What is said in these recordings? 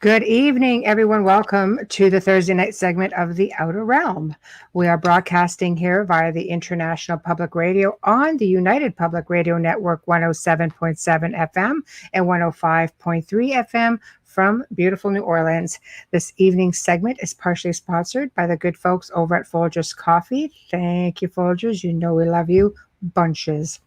Good evening, everyone. Welcome to the Thursday night segment of The Outer Realm. We are broadcasting here via the International Public Radio on the United Public Radio Network 107.7 FM and 105.3 FM from beautiful New Orleans. This evening's segment is partially sponsored by the good folks over at Folgers Coffee. Thank you, Folgers. You know we love you bunches.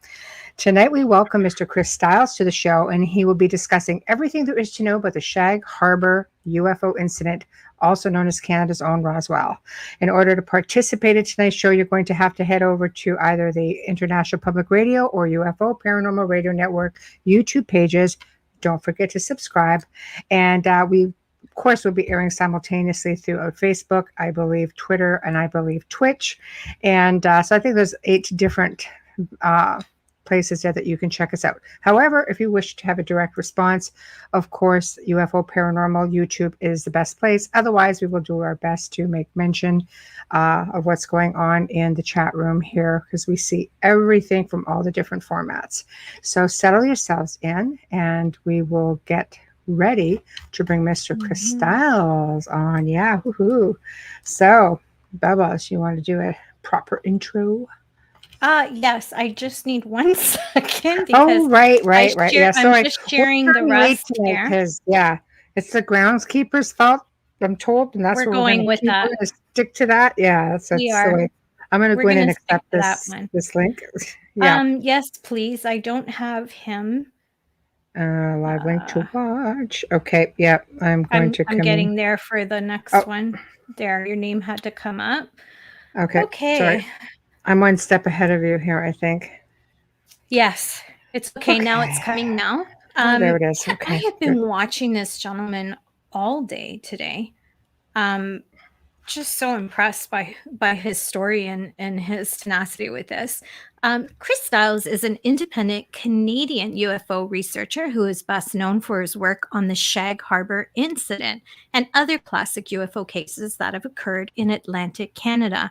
Tonight, we welcome Mr. Chris Stiles to the show, and he will be discussing everything there is to know about the Shag Harbour UFO incident, also known as Canada's own Roswell. In order to participate in tonight's show, you're going to have to head over to either the International Public Radio or UFO Paranormal Radio Network YouTube pages. Don't forget to subscribe. And we, of course, will be airing simultaneously throughout Facebook, I believe Twitter, and I believe Twitch. And so I think there's 8 different places there that you can check us out. However, if you wish to have a direct response, of course, UFO Paranormal YouTube is the best place. Otherwise, we will do our best to make mention of what's going on in the chat room here, because we see everything from all the different formats. So settle yourselves in, and we will get ready to bring Mr. Chris Stiles on. Yeah, woohoo. So, Bubba, you want to do a proper intro? Yes, I just need 1 second because right. Yeah, sorry. I'm just sharing the rest here. Because it's the groundskeeper's fault, I'm told, and that's We're what going with that. We're going to stick to that. Yeah, that's the way. I'm going to go in and accept this link. Yeah. Yes, please. I don't have him. Live link to watch. Okay. Yeah, I'm getting there for the next one. There, your name had to come up. Okay. Sorry. I'm 1 step ahead of you here, I think. Yes, it's okay. Now it's coming now. There it is. Okay. I have been watching this gentleman all day today. Just so impressed by his story and his tenacity with this. Chris Stiles is an independent Canadian UFO researcher who is best known for his work on the Shag Harbour Incident and other classic UFO cases that have occurred in Atlantic Canada.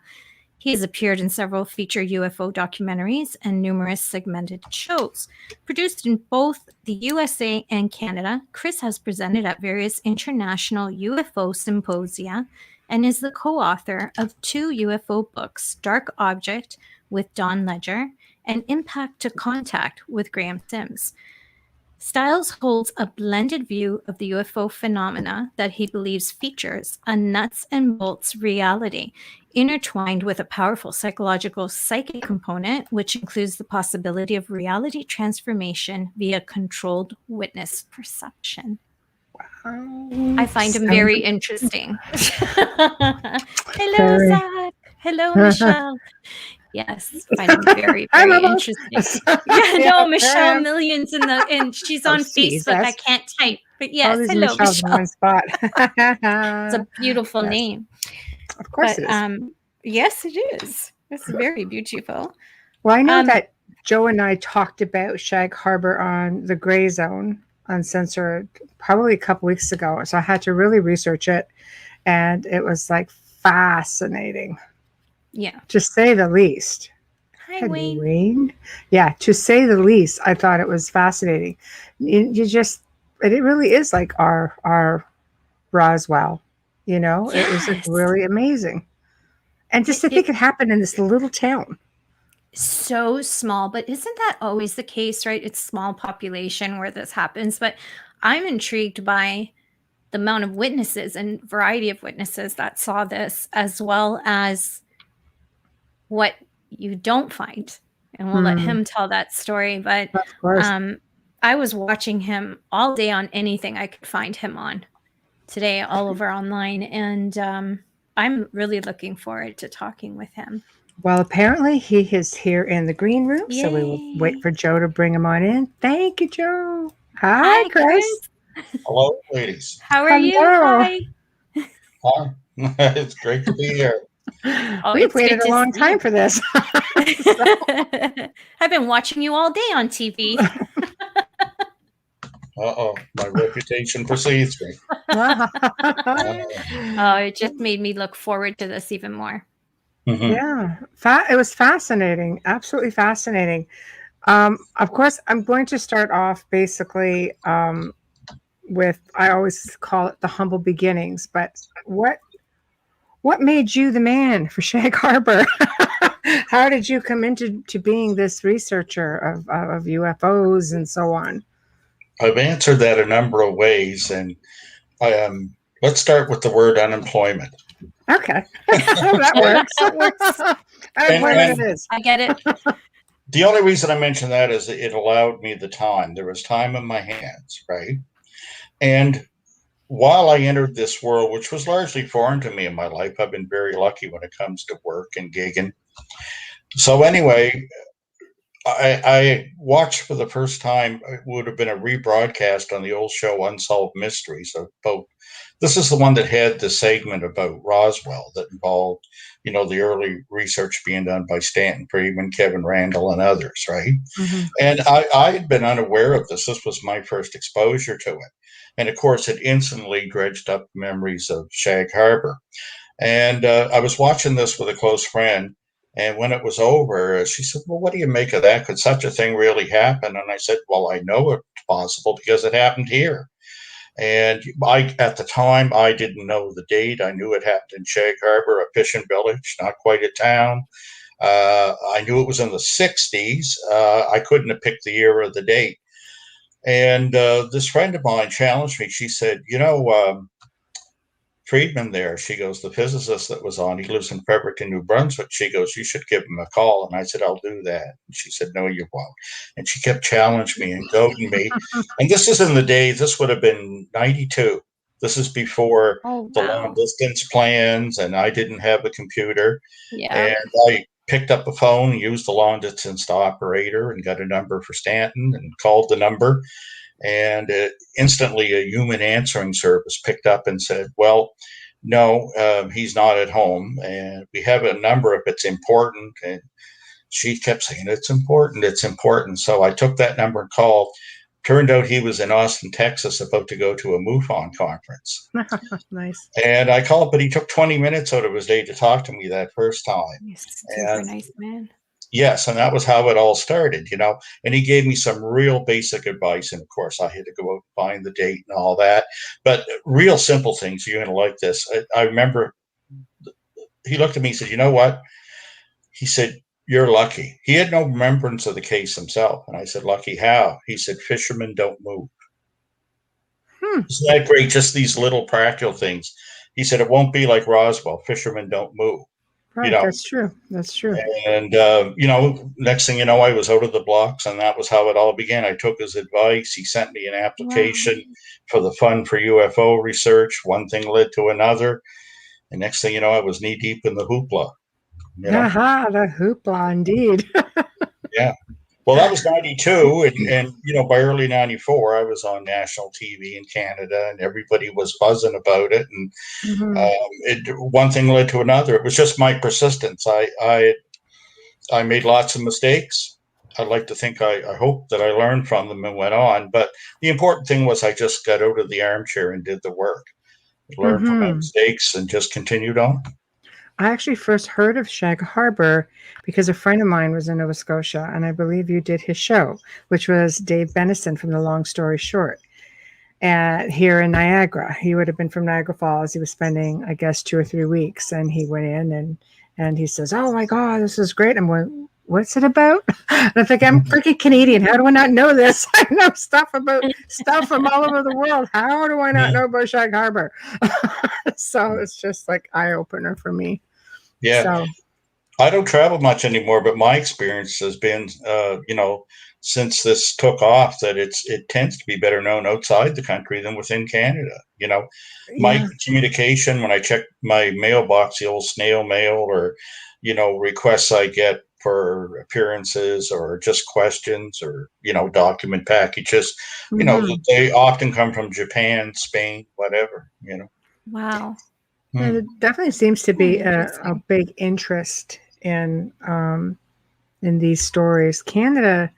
He has appeared in several feature UFO documentaries and numerous segmented shows. Produced in both the USA and Canada, Chris has presented at various international UFO symposia and is the co-author of 2 UFO books, Dark Object with Don Ledger and Impact to Contact with Graham Sims. Stiles holds a blended view of the UFO phenomena that he believes features a nuts and bolts reality, intertwined with a powerful psychological psychic component, which includes the possibility of reality transformation via controlled witness perception. Wow. I find him very interesting. Hello, Zach. Hello, Michelle. Yes, I find him very, very interesting. Michelle Millions and she's on Facebook. I can't type, but yes, hello, Michelle. One spot. It's a beautiful name. Of course it is. Yes, it is. It's very beautiful. Well, I know that Joe and I talked about Shag Harbour on the Gray Zone Uncensored probably a couple weeks ago, so I had to really research it, and it was like fascinating. Yeah. To say the least. Hi, Wayne. Yeah, to say the least, I thought it was fascinating. It really is like our Roswell, Yes. It was like really amazing. And just to think it happened in this little town. So small, but isn't that always the case, right? It's small population where this happens, but I'm intrigued by the amount of witnesses and variety of witnesses that saw this, as well as what you don't find, and we'll let him tell that story. But I was watching him all day on anything I could find him on today, all over online, and I'm really looking forward to talking with him. Well, apparently he is here in the green room. Yay. So we will wait for Joe to bring him on in. Thank you, Joe. Hi, Chris. Hello, ladies. How are you? Hi. It's great to be here. We've waited a long time for this. I've been watching you all day on TV. My reputation precedes me. It just made me look forward to this even more. Mm-hmm. Yeah, it was fascinating. Absolutely fascinating. Of course, I'm going to start off basically with, I always call it the humble beginnings, but what made you the man for Shag Harbour? How did you come into being this researcher of UFOs and so on? I've answered that a number of ways, and let's start with the word unemployment. Okay, that works. That works. Unemployment it is. I get it. The only reason I mention that is that it allowed me the time. There was time in my hands, right? And while I entered this world, which was largely foreign to me in my life, I've been very lucky when it comes to work and gigging. So anyway, I watched for the first time, it would have been a rebroadcast on the old show Unsolved Mysteries about, this is the one that had the segment about Roswell that involved, the early research being done by Stanton Friedman, Kevin Randall, and others, right? Mm-hmm. And I had been unaware of this. This was my first exposure to it. And of course, it instantly dredged up memories of Shag Harbour. And I was watching this with a close friend. And when it was over, she said, well, what do you make of that? Could such a thing really happen? And I said, well, I know it's possible because it happened here. And at the time, I didn't know the date. I knew it happened in Shag Harbour, a fishing village, not quite a town. I knew it was in the 60s. I couldn't have picked the year or the date. And this friend of mine challenged me. She said, Friedman there, she goes, the physicist that was on, he lives in Fredericton, New Brunswick. She goes, you should give him a call. And I said, I'll do that. And she said, no, you won't. And she kept challenging me and goading me. And this is in the days, this would have been 92. This is before the long distance plans, and I didn't have a computer. Yeah. And I picked up the phone, used the long distance operator, and got a number for Stanton and called the number. And instantly a human answering service picked up and said, well, no, he's not at home. And we have a number if it's important. And she kept saying, it's important, it's important. So I took that number and called. Turned out he was in Austin, Texas, about to go to a MUFON conference. Nice. And I called, but he took 20 minutes out of his day to talk to me that first time. Super nice man. Yes, and that was how it all started, and he gave me some real basic advice. And of course, I had to go out and find the date and all that. But real simple things, you're going to like this. I remember he looked at me and said, you know what? He said, you're lucky. He had no remembrance of the case himself. And I said, lucky how? He said, fishermen don't move. Isn't that great? Just these little practical things. He said, it won't be like Roswell. Fishermen don't move. Right, that's true. That's true. And, next thing you know, I was out of the blocks, and that was how it all began. I took his advice. He sent me an application for the Fund for UFO Research. One thing led to another. And next thing you know, I was knee deep in the hoopla. Aha, the hoopla, indeed. Yeah. Well, that was 92. And, by early 94, I was on national TV in Canada, and everybody was buzzing about it. And one thing led to another. It was just my persistence. I made lots of mistakes. I'd like to think I hope that I learned from them and went on. But the important thing was I just got out of the armchair and did the work. Learned from my mistakes and just continued on. I actually first heard of Shag Harbour because a friend of mine was in Nova Scotia, and I believe you did his show, which was Dave Benison from The Long Story Short. Here in Niagara. He would have been from Niagara Falls. He was spending, I guess, 2 or 3 weeks, and he went in and he says, oh my God, this is great. I'm going, what's it about? And I think, I'm freaking Canadian. How do I not know this? I know stuff from all over the world. How do I not know about Shag Harbour? So it's just like eye-opener for me. Yeah. So, I don't travel much anymore, but my experience has been, since this took off, that it tends to be better known outside the country than within Canada. My communication, when I check my mailbox, the old snail mail, or, requests I get for appearances or just questions or, document packages, they often come from Japan, Spain, whatever, Wow. There definitely seems to be a big interest in these stories. Canada,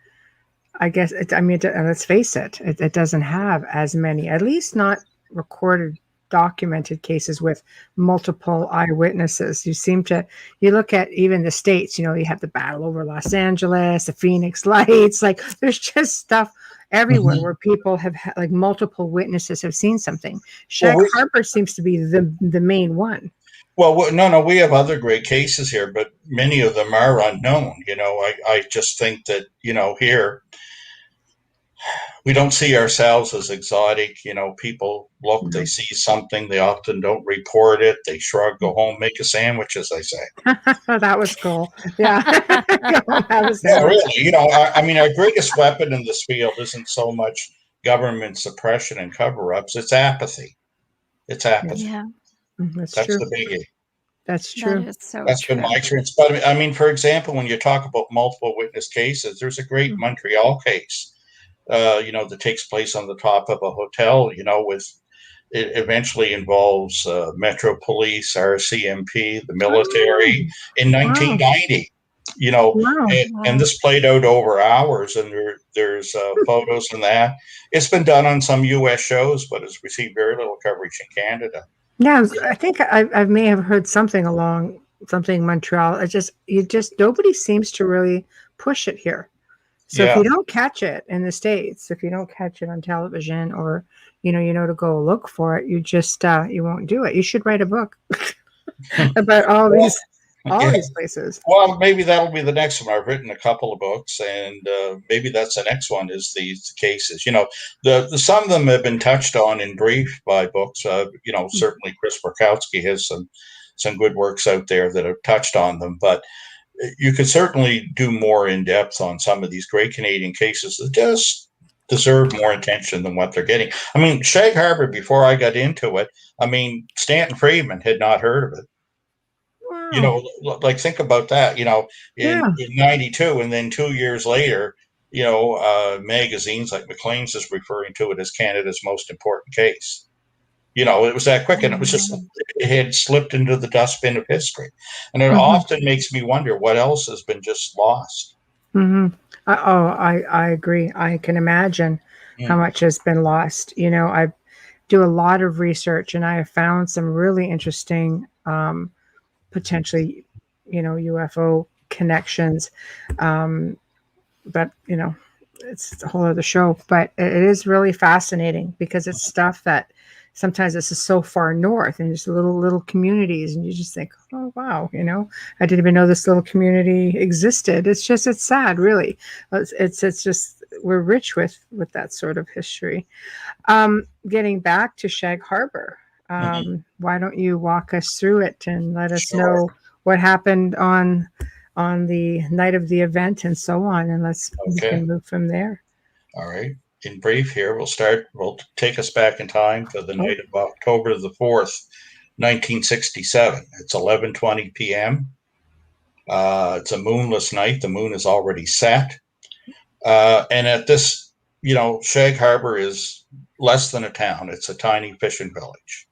I guess, let's face it, it doesn't have as many, at least not recorded, documented cases with multiple eyewitnesses. You look at even the States, you have the battle over Los Angeles, the Phoenix Lights, like there's just stuff everywhere where people have like multiple witnesses have seen something. Shag Well, Harbour seems to be the main one. well, no, we have other great cases here, but many of them are unknown. I just think that, here we don't see ourselves as exotic. People look, they see something, they often don't report it. They shrug, go home, make a sandwich, as they say. That was cool. Yeah. That was Yeah, really. I mean, our greatest weapon in this field isn't so much government suppression and cover-ups. It's apathy. It's apathy. Yeah, That's That's true. the biggie. That's that true. is so That's been true. my experience. But I mean, for example, when you talk about multiple witness cases, there's a great Montreal case, that takes place on the top of a hotel, with it eventually involves Metro Police, RCMP, the Oh, military in wow. 1990. Wow. And this played out over hours, and there's photos and that. It's been done on some U.S. shows, but it's received very little coverage in Canada. Yeah, I think I may have heard something along something Montreal. Nobody seems to really push it here. So if Yeah. you don't catch it in the States, if you don't catch it on television or to go look for it, you won't do it. You should write a book about all Well, yeah. these places. Well, maybe that'll be the next one. I've written a couple of books, and maybe that's the next one. Is these cases? The some of them have been touched on in brief by books. Certainly Chris Burkowski has some good works out there that have touched on them, but you could certainly do more in depth on some of these great Canadian cases that just deserve more attention than what they're getting. I mean, Shag Harbour, before I got into it, I mean, Stanton Friedman had not heard of it. Wow. Like think about that, Yeah. in 92, and then 2 years later, magazines like Maclean's is referring to it as Canada's most important case. It was that quick, and it had slipped into the dustbin of history. And it often makes me wonder what else has been just lost. I agree. I can imagine how Mm. much has been lost. I do a lot of research, and I have found some really interesting, potentially, UFO connections. But it's a whole other show. But it is really fascinating because it's stuff that sometimes this is so far north and just little communities, and you just think, oh wow, I didn't even know this little community existed. It's sad, really. It's just we're rich with that sort of history. Getting back to Shag Harbour, why don't you walk us through it and let us know what happened on the night of the event and so on, and we can move from there. All right. In brief here, we'll take us back in time to the night of October the 4th, 1967. It's 11:20 p.m. It's a moonless night. The moon is already set. And at this, Shag Harbour is less than a town. It's a tiny fishing village.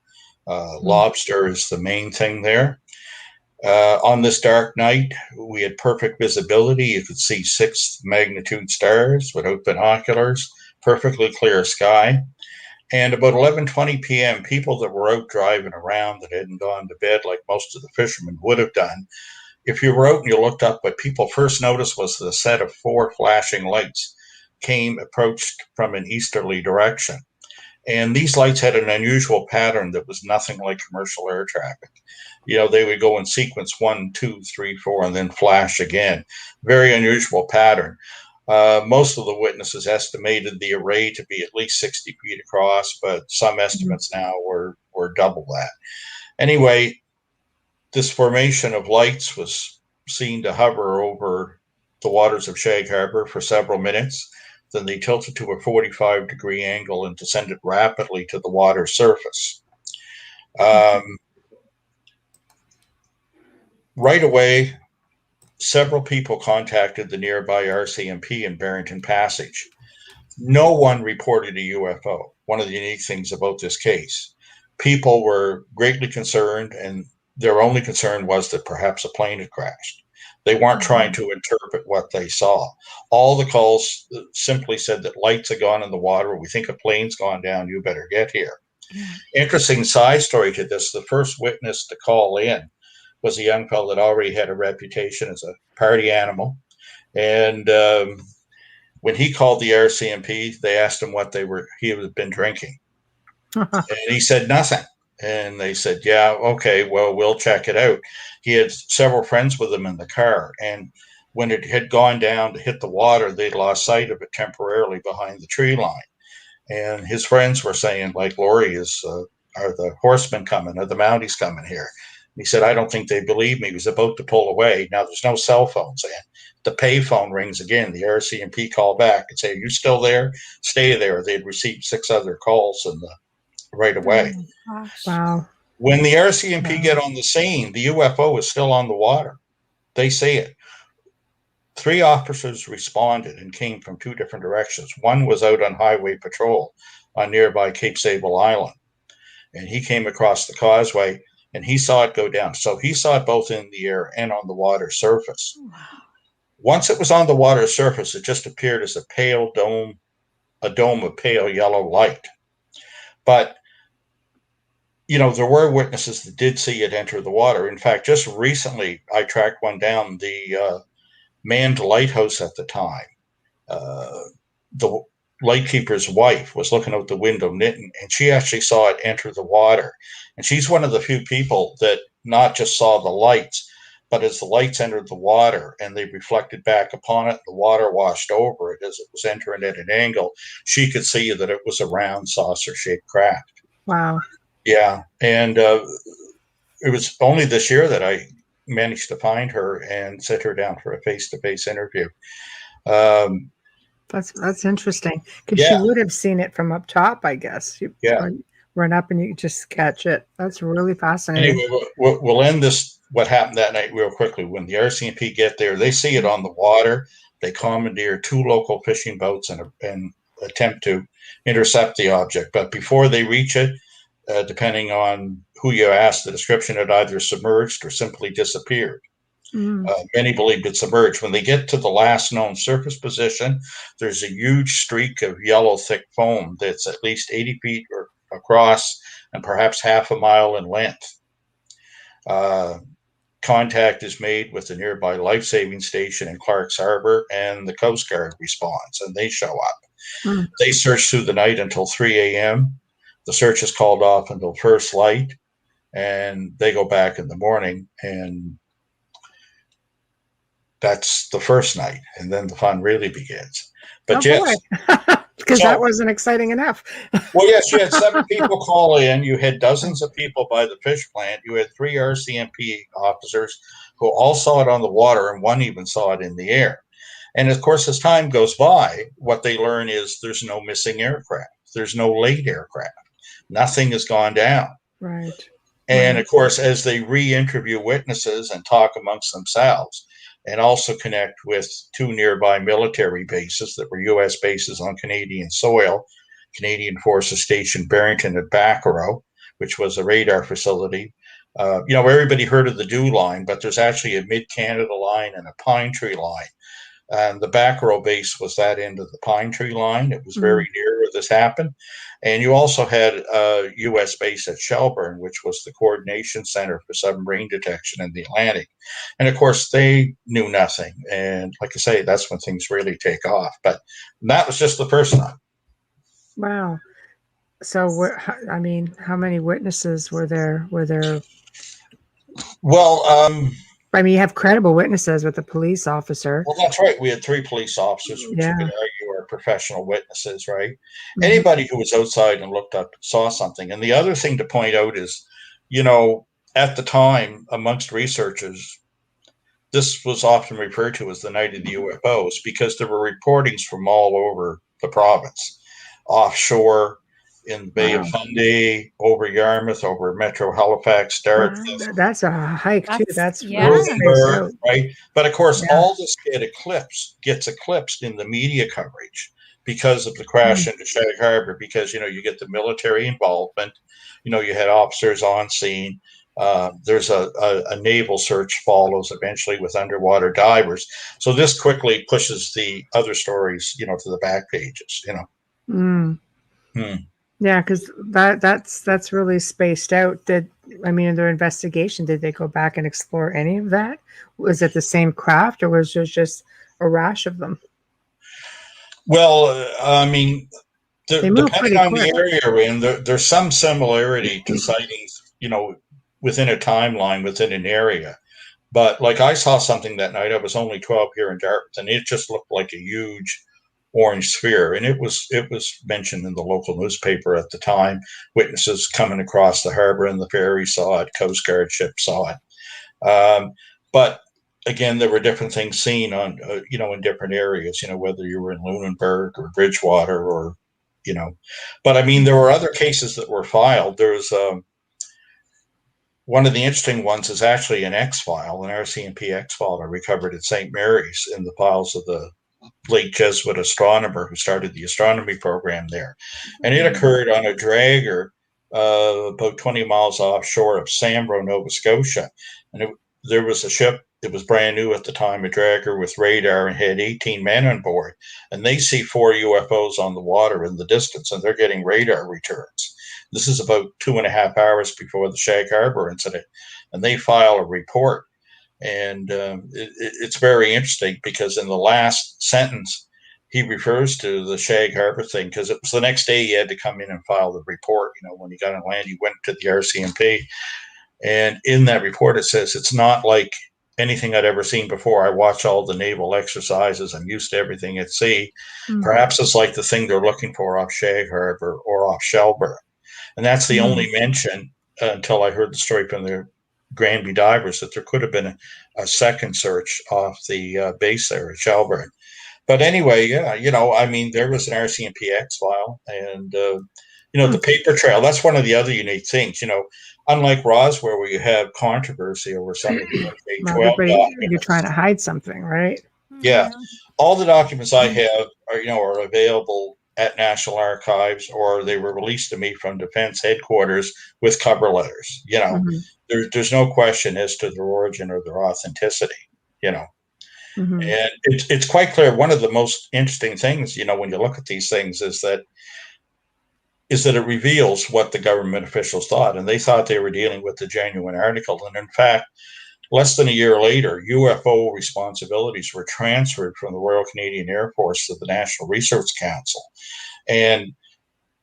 Lobster is the main thing there. On this dark night, we had perfect visibility. You could see 6th magnitude stars without binoculars, perfectly clear sky. And about 11:20 p.m., people that were out driving around that hadn't gone to bed like most of the fishermen would have done, if you were out and you looked up, what people first noticed was the set of 4 flashing lights approached from an easterly direction. And these lights had an unusual pattern that was nothing like commercial air traffic. They would go in sequence 1, 2, 3, 4, and then flash again. Very unusual pattern. Most of the witnesses estimated the array to be at least 60 feet across, but some estimates now were double that. Anyway, this formation of lights was seen to hover over the waters of Shag Harbour for several minutes. Then they tilted to a 45-degree angle and descended rapidly to the water surface. Right away, several people contacted the nearby RCMP in Barrington Passage. No one reported a UFO. One of the unique things about this case. People were greatly concerned, and their only concern was that perhaps a plane had crashed. They weren't trying to interpret what they saw. All the calls simply said that lights had gone in the water. We think a plane's gone down. You better get here. Yeah. Interesting side story to this. The first witness to call in was a young fellow that already had a reputation as a party animal. And when he called the RCMP, they asked him what he had been drinking. And he said nothing. And they said, yeah, okay, well, we'll check it out. He had several friends with him in the car. And when it had gone down to hit the water, they'd lost sight of it temporarily behind the tree line. And his friends were saying, like, Lori, are the horsemen coming? Are the Mounties coming here? And he said, I don't think they believe me. He was about to pull away. Now, there's no cell phones. And the payphone rings again. The RCMP call back and say, are you still there? Stay there. They'd received 6 other calls right away. Oh, Wow. When the RCMP get on the scene, the UFO is still on the water. They see it. 3 officers responded and came from 2 different directions. One was out on highway patrol on nearby Cape Sable Island, and he came across the causeway and he saw it go down. So he saw it both in the air and on the water surface. wow. Once it was on the water surface, it just appeared as a dome of pale yellow light. But there were witnesses that did see it enter the water. In fact, just recently, I tracked one down, the manned lighthouse at the time. The lightkeeper's wife was looking out the window knitting, and she actually saw it enter the water. And she's one of the few people that not just saw the lights, but as the lights entered the water and they reflected back upon it, the water washed over it as it was entering at an angle, she could see that it was a round saucer-shaped craft. Wow. Yeah, and it was only this year that I managed to find her and sit her down for a face-to-face interview. That's interesting, because she would have seen it from up top, I guess. You run up and you just catch it. That's really fascinating. Anyway, we'll end what happened that night real quickly. When the RCMP get there, they see it on the water. They commandeer 2 local fishing boats and attempt to intercept the object. But before they reach it, depending on who you ask, the description had either submerged or simply disappeared. Many believed it submerged. When they get to the last known surface position, there's a huge streak of yellow thick foam that's at least 80 feet across and perhaps half a mile in length. Contact is made with the nearby life-saving station in Clark's Harbor, and the Coast Guard responds, and they show up. They search through the night until 3 a.m. The search is called off until first light, and they go back in the morning, and that's the first night, and then the fun really begins. But because that wasn't exciting enough. Well, yes, you had 7 people call in. You had dozens of people by the fish plant. You had 3 RCMP officers who all saw it on the water, and one even saw it in the air. And of course, as time goes by, what they learn is there's no missing aircraft. There's no late aircraft. Nothing has gone down. Right. And of course, as they re-interview witnesses and talk amongst themselves, and also connect with 2 nearby military bases that were U.S. bases on Canadian soil, Canadian Forces Station Barrington at Baccaro, which was a radar facility. Everybody heard of the Dew Line, but there's actually a Mid-Canada line and a Pine Tree line. And the Baccaro base was that end of the Pine Tree line. It was very near where this happened. And you also had a U.S. base at Shelburne, which was the coordination center for submarine detection in the Atlantic. And of course, they knew nothing. And like I say, that's when things really take off. But that was just the first night. Wow. So, how many witnesses were there? Well, you have credible witnesses with the police officer. Well, that's right. We had 3 police officers, which you could argue are professional witnesses, right? Anybody who was outside and looked up saw something. And the other thing to point out is, at the time, amongst researchers, this was often referred to as the night of the UFOs because there were reportings from all over the province, offshore, in the Bay of Fundy, over Yarmouth, over Metro Halifax, Dartmouth. That's a hike too. That's right. But of course, all this gets eclipsed in the media coverage because of the crash into Shag Harbour. Because you get the military involvement. You had officers on scene. There's a naval search follows eventually with underwater divers. So this quickly pushes the other stories, to the back pages. Yeah, because that's really spaced out. In their investigation, did they go back and explore any of that? Was it the same craft, or was there just a rash of them? Well, I mean, They move depending pretty on quick. the area you're in, there's some similarity to sightings, within a timeline within an area. But like I saw something that night. I was only 12 here in Dartmouth, and it just looked like a huge orange sphere, and it was mentioned in the local newspaper at the time. Witnesses coming across the harbor and the ferry saw it. Coast Guard ship saw it. But again, there were different things seen on in different areas. Whether you were in Lunenburg or Bridgewater or you know. But I mean, there were other cases that were filed. There's one of the interesting ones is actually an X file, an RCMP X file I recovered at St. Mary's in the files of the late Jesuit astronomer who started the astronomy program there. And it occurred on a dragger about 20 miles offshore of Sambro, Nova Scotia. And there was a ship, it was brand new at the time, a dragger with radar, and had 18 men on board. And they see 4 UFOs on the water in the distance, and they're getting radar returns. This is about 2.5 hours before the Shag Harbour incident. And they file a report. And it's very interesting because in the last sentence, he refers to the Shag Harbour thing because it was the next day he had to come in and file the report. When he got on land, he went to the RCMP. And in that report, it says, it's not like anything I'd ever seen before. I watch all the naval exercises. I'm used to everything at sea. Mm-hmm. Perhaps it's like the thing they're looking for off Shag Harbour or off Shelburne. And that's the only mention until I heard the story from the Granby divers that there could have been a second search off the base there at Shelburne. But anyway, yeah, I mean, there was an RCMPX file, and the paper trail. That's one of the other unique things. Unlike Roswell, where you have controversy over some of the well, documents, you're trying to hide something, right? Yeah, all the documents I have are available at National Archives, or they were released to me from Defense Headquarters with cover letters. There's no question as to their origin or their authenticity. And it's quite clear. One of the most interesting things, when you look at these things, is that it reveals what the government officials thought, and they thought they were dealing with a genuine article. And in fact, less than a year later, UFO responsibilities were transferred from the Royal Canadian Air Force to the National Research Council. And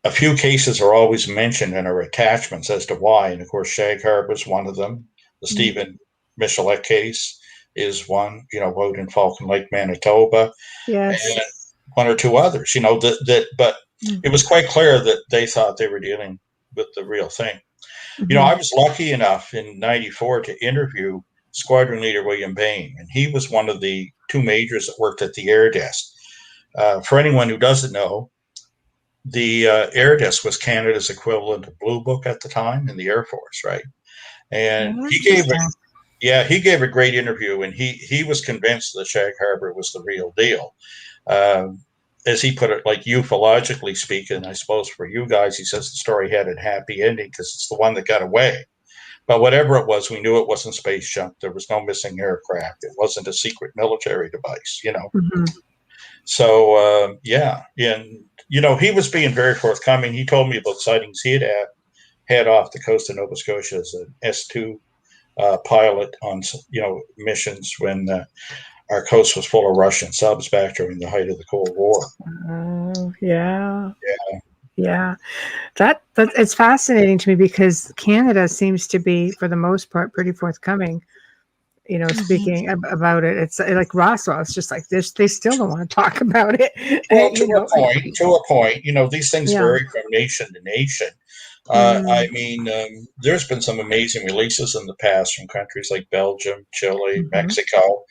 a few cases are always mentioned in our attachments as to why. And of course, Shag Harbour is one of them. The Stephen Michelet case is one, out in Falcon Lake, Manitoba. Yes. And one or two others, but it was quite clear that they thought they were dealing with the real thing. I was lucky enough in '94 to interview Squadron Leader William Bain, and he was one of the 2 majors that worked at the Air Desk. For anyone who doesn't know, the Air Desk was Canada's equivalent of Blue Book at the time in the Air Force, right? And he gave a great interview, and he was convinced that Shag Harbour was the real deal. As he put it, like ufologically speaking, I suppose for you guys, he says the story had a happy ending because it's the one that got away. But whatever it was, we knew it wasn't space junk. There was no missing aircraft. It wasn't a secret military device, So, and, he was being very forthcoming. He told me about sightings he had off the coast of Nova Scotia as an S-2 pilot on, missions when our coast was full of Russian subs back during the height of the Cold War. Oh, yeah. Yeah. That it's fascinating to me because Canada seems to be, for the most part, pretty forthcoming, speaking about it. It's like Roswell. It's just like this. They still don't want to talk about it. Well, to a point, these things vary from nation to nation. I mean, there's been some amazing releases in the past from countries like Belgium, Chile, Mexico.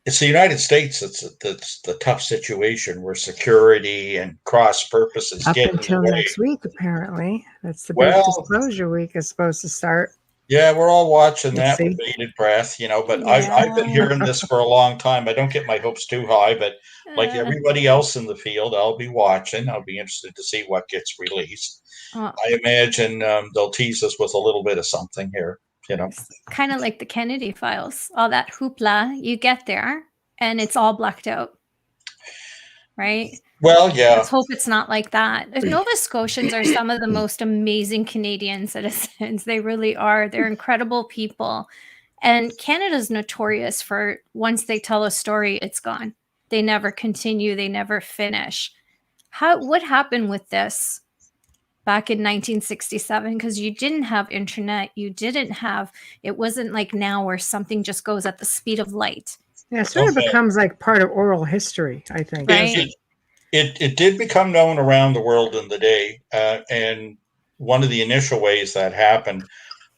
It's the United States that's the tough situation where security and cross purposes up get until in the way. Next week. Apparently, that's the big disclosure week is supposed to start. Yeah, we're all watching that with bated breath, but I've been hearing this for a long time. I don't get my hopes too high, but like everybody else in the field, I'll be watching. I'll be interested to see what gets released. I imagine they'll tease us with a little bit of something here, Kind of like the Kennedy files, all that hoopla, you get there and it's all blacked out, right? Well, yeah. Let's hope it's not like that. Nova Scotians are some of the most amazing Canadian citizens. They really are. They're incredible people. And Canada's notorious for once they tell a story, it's gone. They never continue, they never finish. What happened with this back in 1967? Because you didn't have internet, it wasn't like now where something just goes at the speed of light. Yeah, it sort of becomes like part of oral history, I think. Right. It did become known around the world in the day, and one of the initial ways that happened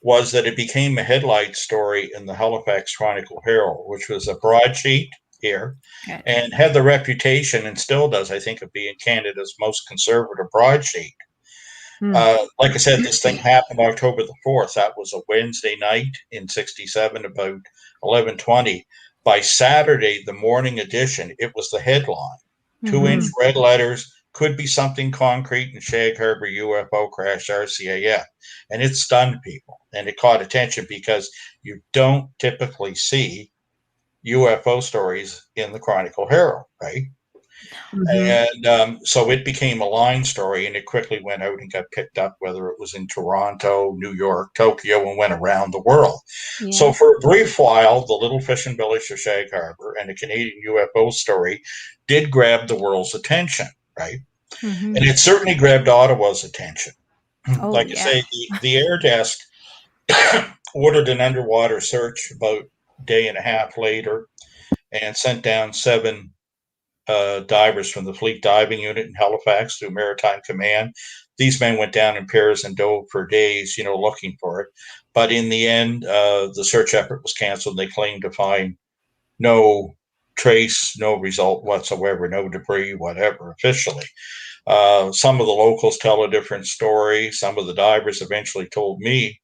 was that it became a headlight story in the Halifax Chronicle Herald, which was a broadsheet here, and had the reputation, and still does, I think, of being Canada's most conservative broadsheet. Like I said, this thing happened October the 4th. That was a Wednesday night in 67, about 11:20. By Saturday, the morning edition, it was the headline. 2-inch red letters, could be something concrete in Shag Harbour UFO crash RCAF. And it stunned people. And it caught attention because you don't typically see UFO stories in the Chronicle Herald, right? And so it became a line story, and it quickly went out and got picked up, whether it was in Toronto, New York, Tokyo, and went around the world. Yeah. So for a brief while, the little fishing village of Shag Harbour and the Canadian UFO story did grab the world's attention, right? And it certainly grabbed Ottawa's attention. I say, the air desk ordered an underwater search about a day and a half later and sent down 7 divers from the Fleet Diving Unit in Halifax through Maritime Command. These men went down in pairs and dove for days, looking for it. But in the end, the search effort was canceled. They claimed to find no trace, no result whatsoever, no debris, whatever, officially. Some of the locals tell a different story. Some of the divers eventually told me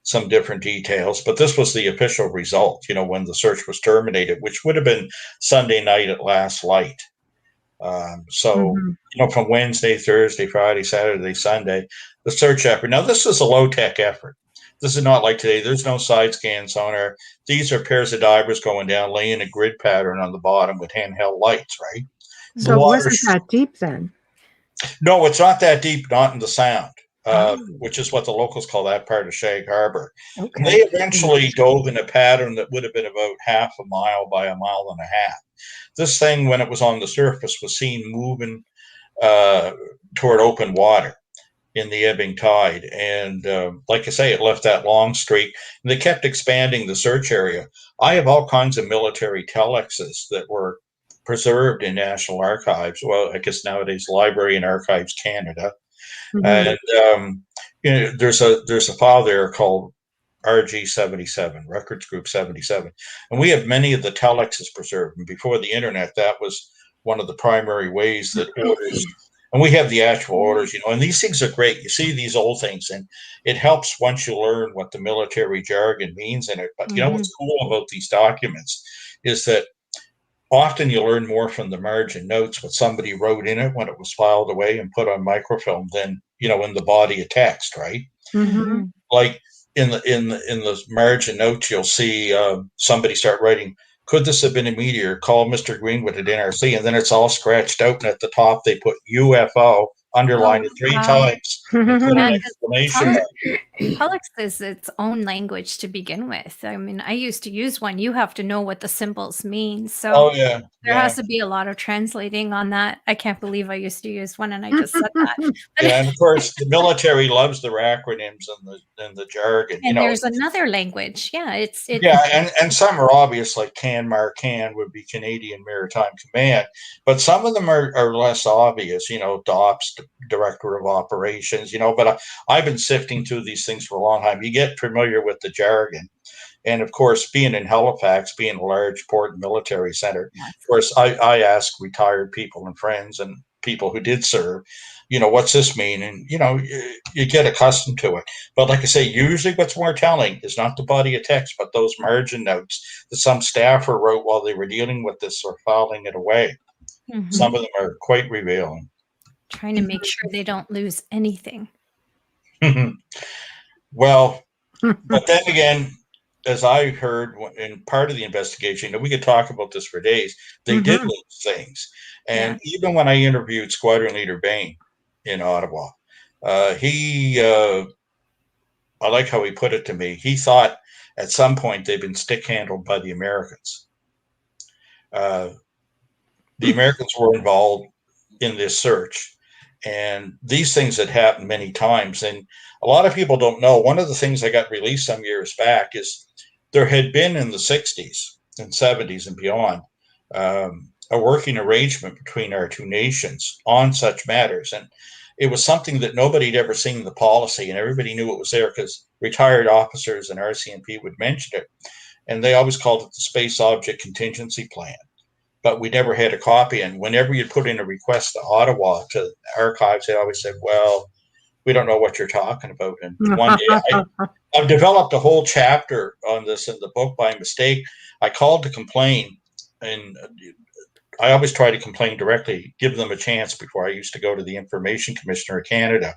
some different details, but this was the official result, when the search was terminated, which would have been Sunday night at last light. From Wednesday, Thursday, Friday, Saturday, Sunday, the search effort. Now, this is a low-tech effort. This is not like today. There's no side scan sonar. These are pairs of divers going down, laying a grid pattern on the bottom with handheld lights, right? So it wasn't that deep then? No, it's not that deep, not in the Sound. Which is what the locals call that part of Shag Harbour. Okay. They eventually dove in a pattern that would have been about half a mile by a mile and a half. This thing, when it was on the surface, was seen moving toward open water in the ebbing tide. And like I say, it left that long streak. And they kept expanding the search area. I have all kinds of military telexes that were preserved in National Archives. Well, I guess nowadays Library and Archives Canada. And there's a file there called RG 77, Records Group 77, and we have many of the telexes preserved. And before the internet, that was one of the primary ways that orders. And we have the actual orders, and these things are great. You see these old things, and it helps once you learn what the military jargon means in it. But what's cool about these documents is that often you learn more from the margin notes, what somebody wrote in it when it was filed away and put on microfilm than, in the body of text, right? Like in the margin notes, you'll see somebody start writing, could this have been a meteor? Call Mr. Greenwood at NRC. And then it's all scratched out. And at the top, they put UFO, underlined it 3 times, and put an exclamation mark. Telex is its own language to begin with. I mean, I used to use one. You have to know what the symbols mean. So there has to be a lot of translating on that. I can't believe I used to use one and I just said that. And of course, the military loves their acronyms and the jargon. And there's another language. Yeah, and some are obvious, like CAN would be Canadian Maritime Command, but some of them are less obvious. DOPS, Director of Operations. But I've been sifting through these things for a long time. You get familiar with the jargon. And of course, being in Halifax, being a large port and military center, of course, I ask retired people and friends and people who did serve, what's this mean? And, you get accustomed to it. But like I say, usually what's more telling is not the body of text, but those margin notes that some staffer wrote while they were dealing with this or filing it away. Some of them are quite revealing. Trying to make sure they don't lose anything. Well, but then again, as I heard in part of the investigation, we could talk about this for days, they did lose things. And even when I interviewed Squadron Leader Bain in Ottawa, he I like how he put it to me. He thought at some point they'd been stick handled by the Americans. The Americans were involved in this search, and these things had happened many times. And a lot of people don't know. One of the things that got released some years back is there had been in the 60s and 70s and beyond a working arrangement between our two nations on such matters. And it was something that nobody had ever seen in the policy, and everybody knew it was there because retired officers and RCMP would mention it. And they always called it the Space Object Contingency Plan. But we never had a copy. And whenever you put in a request to Ottawa, to the archives, they always said, well, we don't know what you're talking about. And one day I've developed a whole chapter on this in the book by mistake. I called to complain, and I always try to complain directly, give them a chance before I used to go to the Information Commissioner of Canada.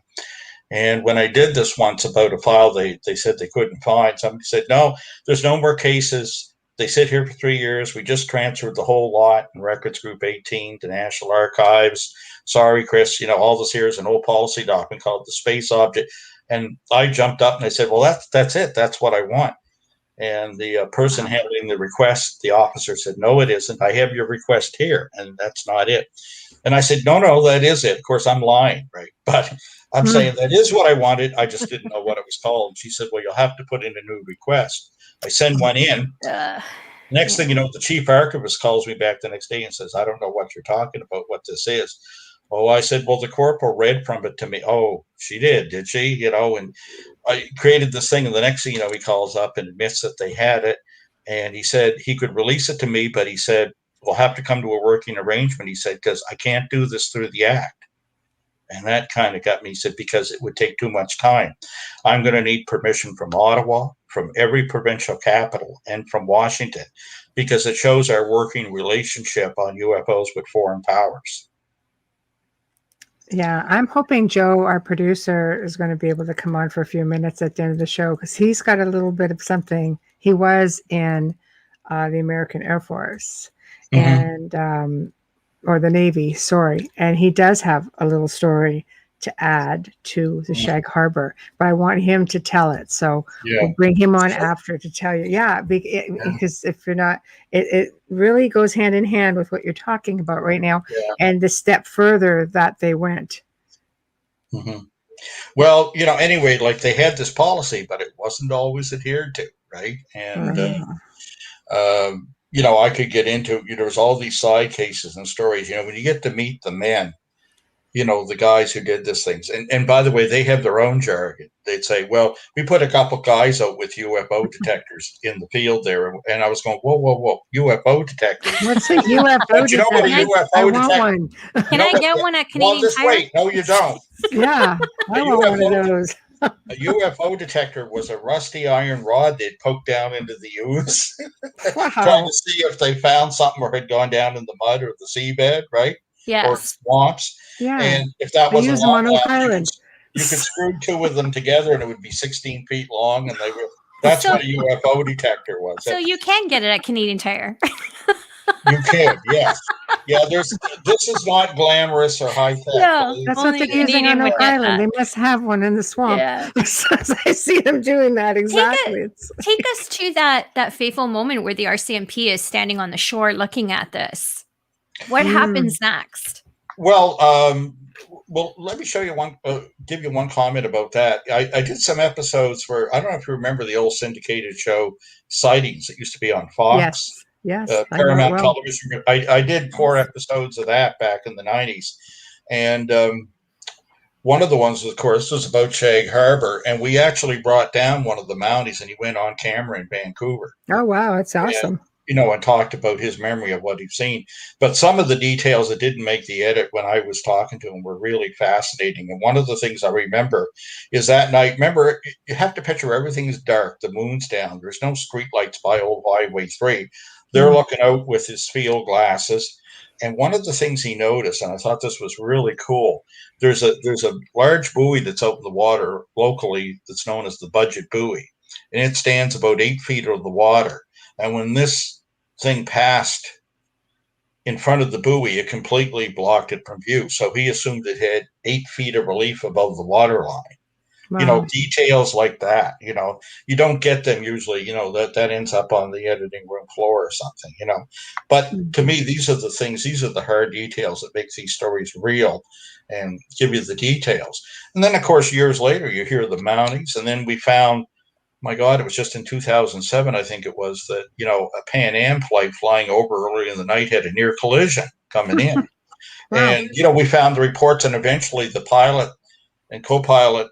And when I did this once about a file they said they couldn't find, somebody said, no, there's no more cases. They sit here for 3 years. We just transferred the whole lot in Records Group 18 to National Archives. Sorry, Chris, all this here is an old policy document called the Space Object. And I jumped up and I said, well, that's it. That's what I want. And the person handling the request, the officer said, no, it isn't. I have your request here, and that's not it. And I said, no, that is it. Of course, I'm lying, right? But I'm saying that is what I wanted. I just didn't know what it was called. And she said, well, you'll have to put in a new request. I send one in. Next thing you know, the chief archivist calls me back the next day and says, I don't know what you're talking about, what this is. Oh, I said, well, the corporal read from it to me. Oh, she did she? And I created this thing. And the next thing he calls up and admits that they had it. And he said he could release it to me, but he said, we'll have to come to a working arrangement. He said, because I can't do this through the act. And that kind of got me. He said, because it would take too much time. I'm going to need permission from Ottawa, from every provincial capital, and from Washington, because it shows our working relationship on UFOs with foreign powers. Yeah, I'm hoping Joe, our producer, is going to be able to come on for a few minutes at the end of the show, because he's got a little bit of something. He was in the American Air Force and or the Navy, sorry. And he does have a little story to add to the Shag Harbour, but I want him to tell it. So we'll bring him on after to tell you. Yeah, because if you're not, it really goes hand in hand with what you're talking about right now and the step further that they went. Well, anyway, like they had this policy, but it wasn't always adhered to, right? And, I could get into, there's all these side cases and stories, when you get to meet the men, the guys who did these things. And by the way, they have their own jargon. They'd say, well, we put a couple guys out with UFO detectors in the field there. And I was going, whoa, UFO detectors. What's a UFO detector? What a UFO detector? Can I get one at Canadian Just Tire? wait. No, you don't. Yeah, I want one of those. A UFO detector was a rusty iron rod they'd poke down into the ooze, trying to see if they found something or had gone down in the mud or the seabed, right? Yes. Or swamps. Yeah. And if that wasn't long enough, you could screw two of them together and it would be 16 feet long. And that's what a UFO detector was. So you can get it at Canadian Tire. You can, yes. Yeah, this is not glamorous or high tech. No, that's what they're using on the island. They must have one in the swamp. Yeah. I see them doing that exactly. Take us to that fateful moment where the RCMP is standing on the shore looking at this. What happens next? Well, let me show you give you one comment about that. I did some episodes where, I don't know if you remember the old syndicated show Sightings that used to be on Fox. Yes. Paramount Television. I did 4 episodes of that back in the 90s. And one of the ones, of course, was about Shag Harbour. And we actually brought down one of the Mounties and he went on camera in Vancouver. Oh, wow. That's awesome. And talked about his memory of what he'd seen. But some of the details that didn't make the edit when I was talking to him were really fascinating. And one of the things I remember is that night, remember, you have to picture everything is dark. The moon's down. There's no street lights by Old Highway 3. They're looking out with his field glasses. And one of the things he noticed, and I thought this was really cool, there's a large buoy that's out in the water locally that's known as the Budget Buoy. And it stands about 8 feet of the water. And when this thing passed in front of the buoy, it completely blocked it from view. So he assumed it had 8 feet of relief above the water line. Wow. Details like that. You don't get them usually. That ends up on the editing room floor or something. But to me, these are the things. These are the hard details that make these stories real and give you the details. And then, of course, years later, you hear the Mounties, and then we found. My God, it was just in 2007, I think it was, that, a Pan Am flight flying over early in the night had a near collision coming in. Wow. And, we found the reports, and eventually the pilot and co-pilot,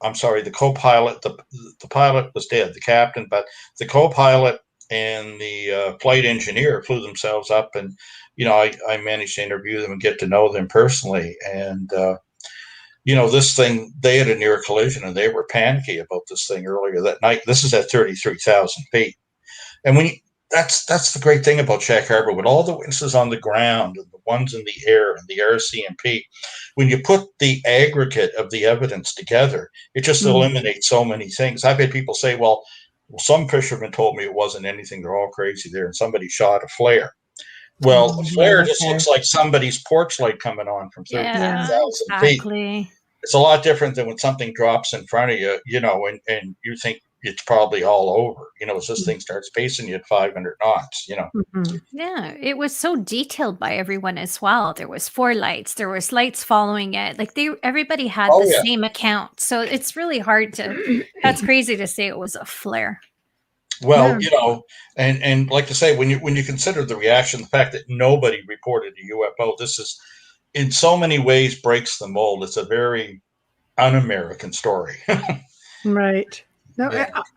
I'm sorry, the co-pilot, the pilot was dead, the captain, but the co-pilot and the flight engineer flew themselves up, and, I managed to interview them and get to know them personally. And, this thing, they had a near collision and they were panicky about this thing earlier that night. This is at 33,000 feet. And that's the great thing about Shag Harbour, with all the witnesses on the ground and the ones in the air and the RCMP, when you put the aggregate of the evidence together, it just eliminates so many things. I've had people say, well, some fishermen told me it wasn't anything. They're all crazy there. And somebody shot a flare. Well, a flare just looks like somebody's porch light coming on from 33,000 feet. Exactly. It's a lot different than when something drops in front of you, and you think it's probably all over, as this thing starts pacing you at 500 knots, Yeah, it was so detailed by everyone as well. There was 4 lights, there was lights following it. Like everybody had the same account. So it's really hard that's crazy to say it was a flare. Well, and like to say, when you consider the reaction, the fact that nobody reported a UFO, this is in so many ways breaks the mold. It's a very un-American story. Right. No,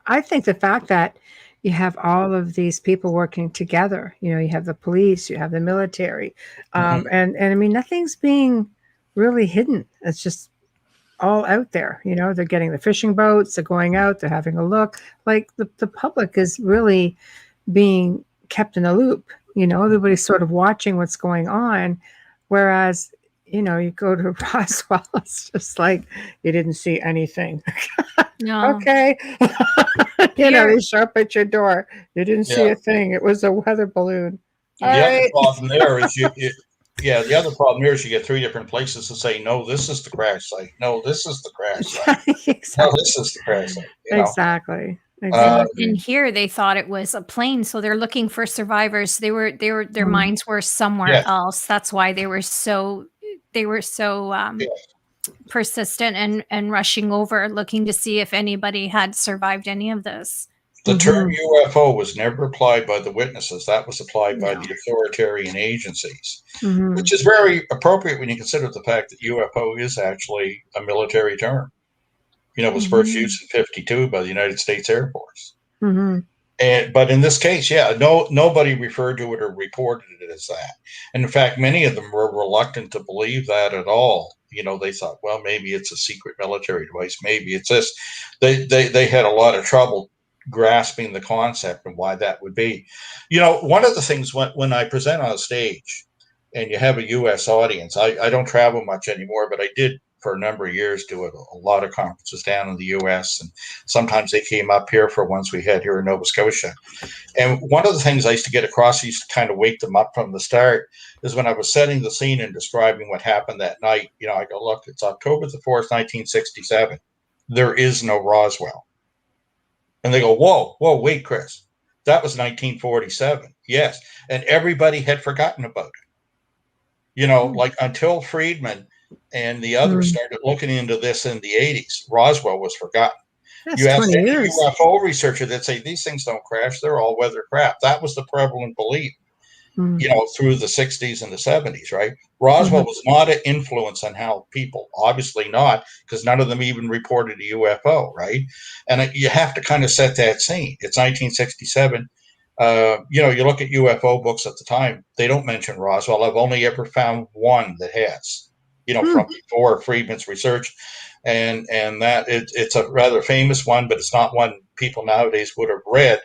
I think the fact that you have all of these people working together, you have the police, you have the military, and I mean, nothing's being really hidden. It's just all out there. They're getting the fishing boats, they're going out, they're having a look. Like the public is really being kept in a loop. Everybody's sort of watching what's going on. Whereas, you go to Roswell, it's just like, you didn't see anything. No. Okay. They show up at your door. You didn't see a thing. It was a weather balloon. Other problem there is the other problem here is you get 3 different places to say, no, this is the crash site. No, this is the crash site. Exactly. No, this is the crash site. Exactly. And here they thought it was a plane, so they're looking for survivors. Their minds were somewhere else. That's why they were so persistent and rushing over, looking to see if anybody had survived any of this. The term UFO was never applied by the witnesses. That was applied by the authoritarian agencies, which is very appropriate when you consider the fact that UFO is actually a military term. It was first used in 1952 by the United States Air Force. But in this case, nobody referred to it or reported it as that. And in fact, many of them were reluctant to believe that at all. They thought, well, maybe it's a secret military device. Maybe it's this. They had a lot of trouble grasping the concept and why that would be. One of the things when I present on a stage and you have a U.S. audience, I don't travel much anymore, but I did for a number of years do a lot of conferences down in the U.S. and sometimes they came up here for ones we had here in Nova Scotia. And one of the things I used to get across, I used to kind of wake them up from the start, is when I was setting the scene and describing what happened that night. I go, look, it's October the 4th, 1967. There is no Roswell. And they go, whoa, wait, Chris, that was 1947. Yes. And everybody had forgotten about it. Like until Friedman and the others started looking into this in the 80s, Roswell was forgotten. That's You ask 20 any years. UFO researcher, they'd say these things don't crash. They're all weather craft. That was the prevalent belief, through the 60s and the 70s, right? Roswell was not an influence on how people, obviously not, because none of them even reported a UFO, right? And you have to kind of set that scene. It's 1967. You look at UFO books at the time, they don't mention Roswell. I've only ever found one that has. From before Friedman's research, and that it's a rather famous one, but it's not one people nowadays would have read.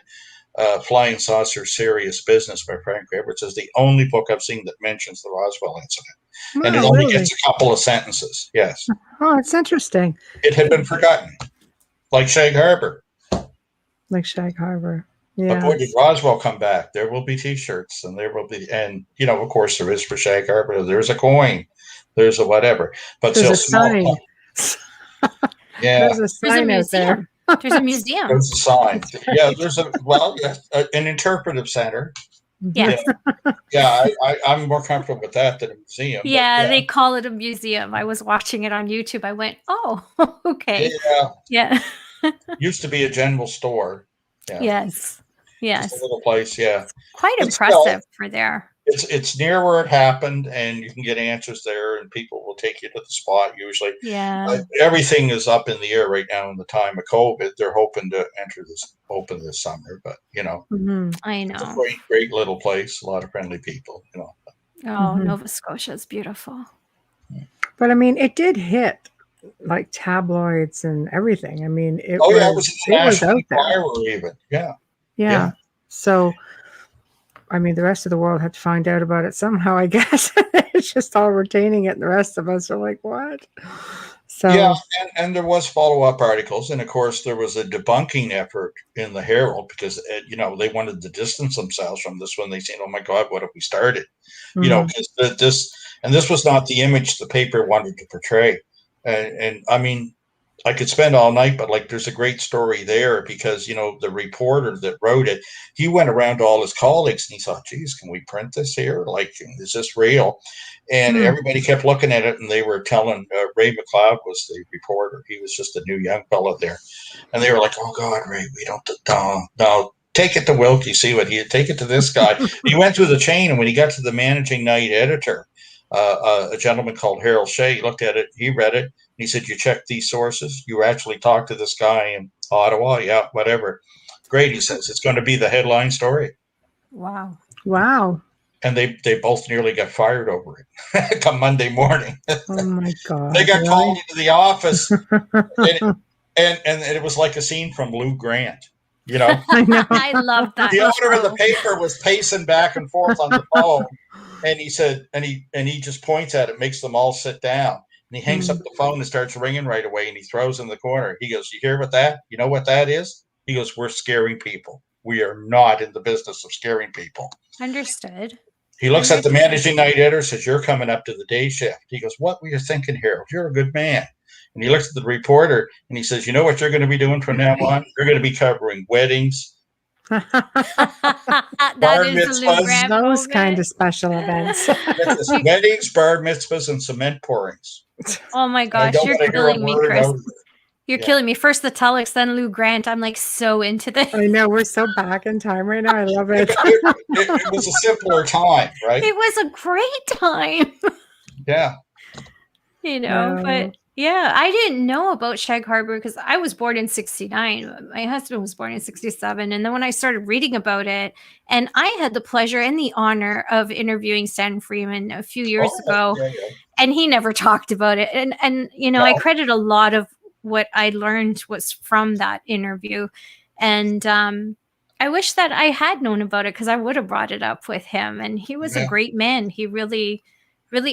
Flying Saucer Serious Business by Frank Edwards is the only book I've seen that mentions the Roswell incident, and it only gets a couple of sentences. Yes. Oh, it's interesting. It had been forgotten, like Shag Harbour. Like Shag Harbour. But boy, did Roswell come back. There will be T-shirts, and there will be, and of course there is for Shag Harbour. There's a coin. There's a whatever, but there's still a sign. Yeah, There's a There's a sign out there. museum. There's a museum. there's a sign. Yeah, there's an interpretive center. Yeah. Yeah, I'm more comfortable with that than a museum. Yeah, they call it a museum. I was watching it on YouTube. I went, oh, okay. Yeah. Yeah. Used to be a general store. Yeah. Yes. Just a little place. Yeah. Quite But impressive for there. It's near where it happened, and you can get answers there, and people will take you to the spot usually. Yeah. Everything is up in the air right now in the time of COVID. They're hoping to open this summer, but I it's a know. great little place. A lot of friendly people. Oh, Nova Scotia is beautiful. But I mean, it did hit like tabloids and everything. I mean, it it was was National out there. Enquirer even. Yeah. So, I mean, the rest of the world had to find out about it somehow, I guess. It's just all retaining it, and the rest of us are like, what? So and there was follow-up articles, and of course there was a debunking effort in the Herald because they wanted to distance themselves from this when they said, "Oh my God, what have we started?" Because this was not the image the paper wanted to portray, and I mean, I could spend all night, but like, there's a great story there because the reporter that wrote it, he went around to all his colleagues and he thought, "Geez, can we print this here? Like, is this real?" And everybody kept looking at it, and they were telling Ray McLeod was the reporter. He was just a new young fellow there, and they were like, "Oh God, Ray, we don't no. Take it to Wilkie, take it to this guy." He went through the chain, and when he got to the managing night editor, a gentleman called Harold Shea, he looked at it, he read it, and he said, "You checked these sources? You actually talked to this guy in Ottawa?" "Yeah, whatever." "Great," he says. "It's going to be the headline story." Wow. And they both nearly got fired over it come Monday morning. Oh my God. They got called into the office, and it was like a scene from Lou Grant. I know. I love that. The owner of the paper was pacing back and forth on the phone, and he said, and he just points at it, makes them all sit down, and he hangs up the phone and starts ringing right away, and he throws in the corner. He goes, "You hear what that? You know what that is?" He goes, "We're scaring people. We are not in the business of scaring people." Understood. He looks at the managing night editor, says, "You're coming up to the day shift." He goes, "What were you thinking, Harold? You're a good man." And he looks at the reporter and he says, "You know what you're going to be doing from now on? You're going to be covering weddings, That is a Lou mitzvahs, Grant those moment. kind of special events. weddings, bar mitzvahs, and cement pourings." Oh my I gosh, don't you're want to hear a killing me, word Chris. out of it. You're killing me. First the telex, then Lou Grant. I'm like so into this. I know, we're so back in time right now. I love it. It was a simpler time, right? It was a great time. Yeah. But yeah, I didn't know about Shag Harbour because I was born in 69. My husband was born in 67. And then when I started reading about it, and I had the pleasure and the honor of interviewing Stan Freeman a few years ago, and he never talked about it. And I credit a lot of what I learned was from that interview. And I wish that I had known about it because I would have brought it up with him. And he was a great man. He really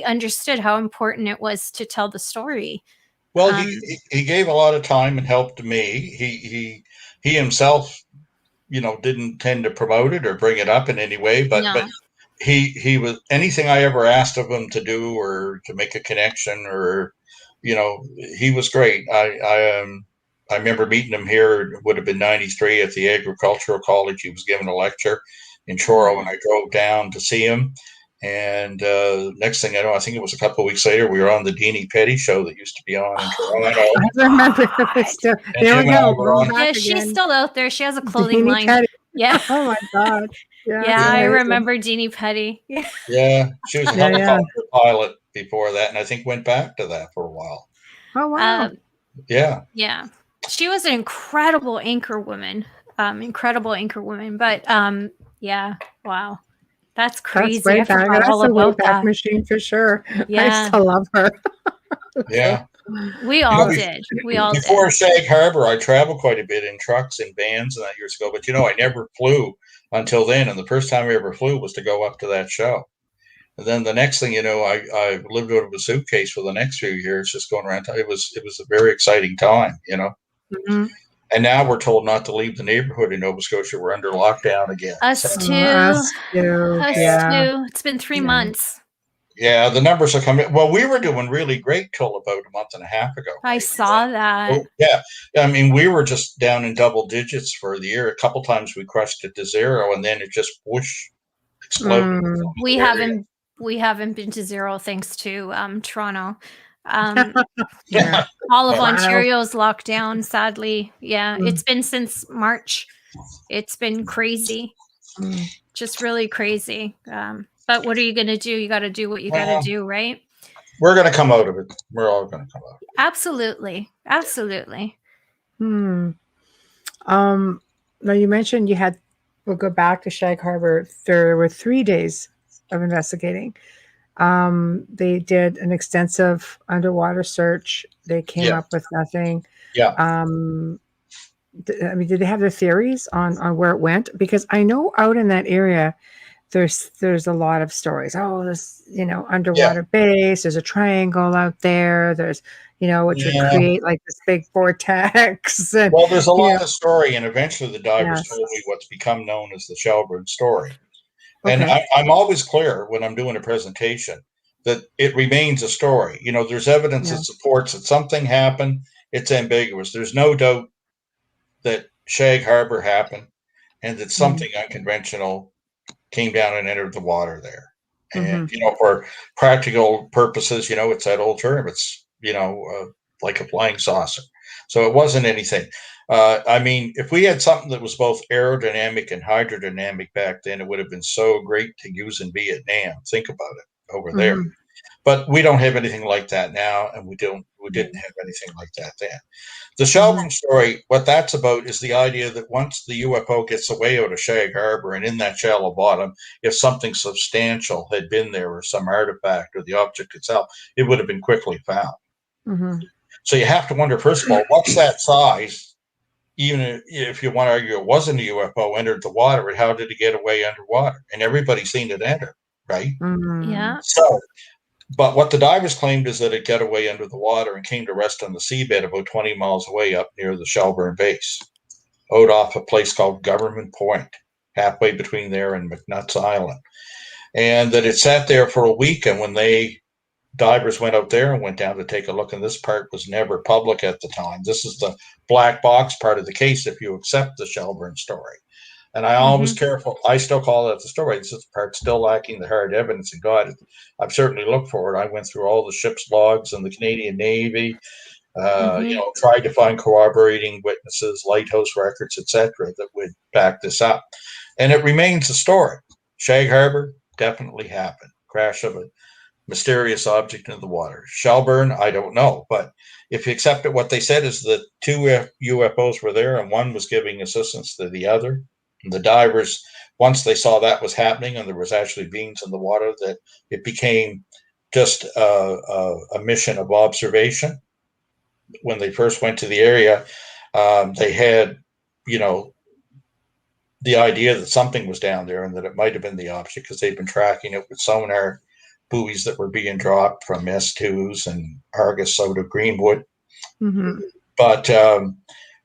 understood how important it was to tell the story. Well, he gave a lot of time and help to me. He himself, didn't tend to promote it or bring it up in any way, but he was, anything I ever asked of him to do or to make a connection or, he was great. I remember meeting him here. It would have been 93 at the Agricultural College. He was giving a lecture in Truro, and I drove down to see him. And next thing I know, I think it was a couple of weeks later, we were on the Deanie Petty show that used to be on in Toronto. I remember still. There we go. Yeah, she's still out there. She has a clothing line. Petty. Yeah. Oh my God. Yeah, I remember Deanie Petty. Yeah, she was a helicopter pilot before that, and I think went back to that for a while. Oh wow. Yeah. She was an incredible anchor woman. But yeah, wow. That's crazy. That's a way back machine for sure. Yeah. I still love her. Yeah. We all did. Before Shag Harbour, I traveled quite a bit in trucks and vans and that years ago, but I never flew until then. And the first time I ever flew was to go up to that show. And then the next thing I lived out of a suitcase for the next few years, just going around. It was a very exciting time, Mm-hmm. And now we're told not to leave the neighborhood in Nova Scotia. We're under lockdown again. Us too. Us too. It's been 3 months. Yeah, the numbers are coming. Well, we were doing really great till about a month and a half ago. I Right? saw that. Oh, yeah. I mean, we were just down in double digits for the year. A couple times we crushed it to zero, and then it just whoosh exploded. We haven't been to zero thanks to Toronto. Yeah. All of Yeah. Ontario's locked down, sadly. Yeah, it's been since March. It's been crazy. Just really crazy. But what are you going to do? You got to do what you got to do, right? We're going to come out of it. We're all going to come out. Absolutely. Absolutely. Now you mentioned we'll go back to Shag Harbour. There were 3 days of investigating. They did an extensive underwater search. They came up with nothing. Yeah. I mean, did they have their theories on where it went? Because I know out in that area, there's a lot of stories. Oh, this underwater base. There's a triangle out there. There's which would create like this big vortex. And, well, there's a lot of story, and eventually the divers Yes. told me what's become known as the Shelburne story. Okay. And I'm always clear when I'm doing a presentation that it remains a story. There's evidence that supports that something happened. It's ambiguous. There's no doubt that Shag Harbour happened and that something unconventional came down and entered the water there. And, for practical purposes, it's that old term. It's, like a flying saucer. So it wasn't anything. I mean, if we had something that was both aerodynamic and hydrodynamic back then, it would have been so great to use in Vietnam. Think about it over there. But we don't have anything like that now, and we didn't have anything like that then. The Shelburne story, what that's about is the idea that once the UFO gets away out of Shag Harbour and in that shallow bottom, if something substantial had been there or some artifact or the object itself, it would have been quickly found. So you have to wonder, first of all, what's that size? Even if you want to argue it wasn't a UFO, entered the water, and how did it get away underwater? And everybody's seen it enter, right? Yeah. So, but what the divers claimed is that it got away under the water and came to rest on the seabed about 20 miles away up near the Shelburne base, out off a place called Government Point, halfway between there and McNutt's Island. And that it sat there for a week, and when divers went out there and went down to take a look, and this part was never public at the time. This is the black box part of the case if you accept the Shelburne story. And I always careful. I still call it the story. This is the part still lacking the hard evidence. And God, I've certainly looked for it. I went through all the ship's logs and the Canadian Navy, tried to find corroborating witnesses, lighthouse records, etc., that would back this up. And it remains a story. Shag Harbour definitely happened. Crash of a mysterious object in the water. Shelburne, I don't know. But if you accept it, what they said is that 2 UFOs were there and one was giving assistance to the other. And the divers, once they saw that was happening and there was actually beings in the water, that it became just a mission of observation. When they first went to the area, they had, the idea that something was down there and that it might have been the object because they'd been tracking it with sonar buoys that were being dropped from S2s and Argus out of Greenwood. But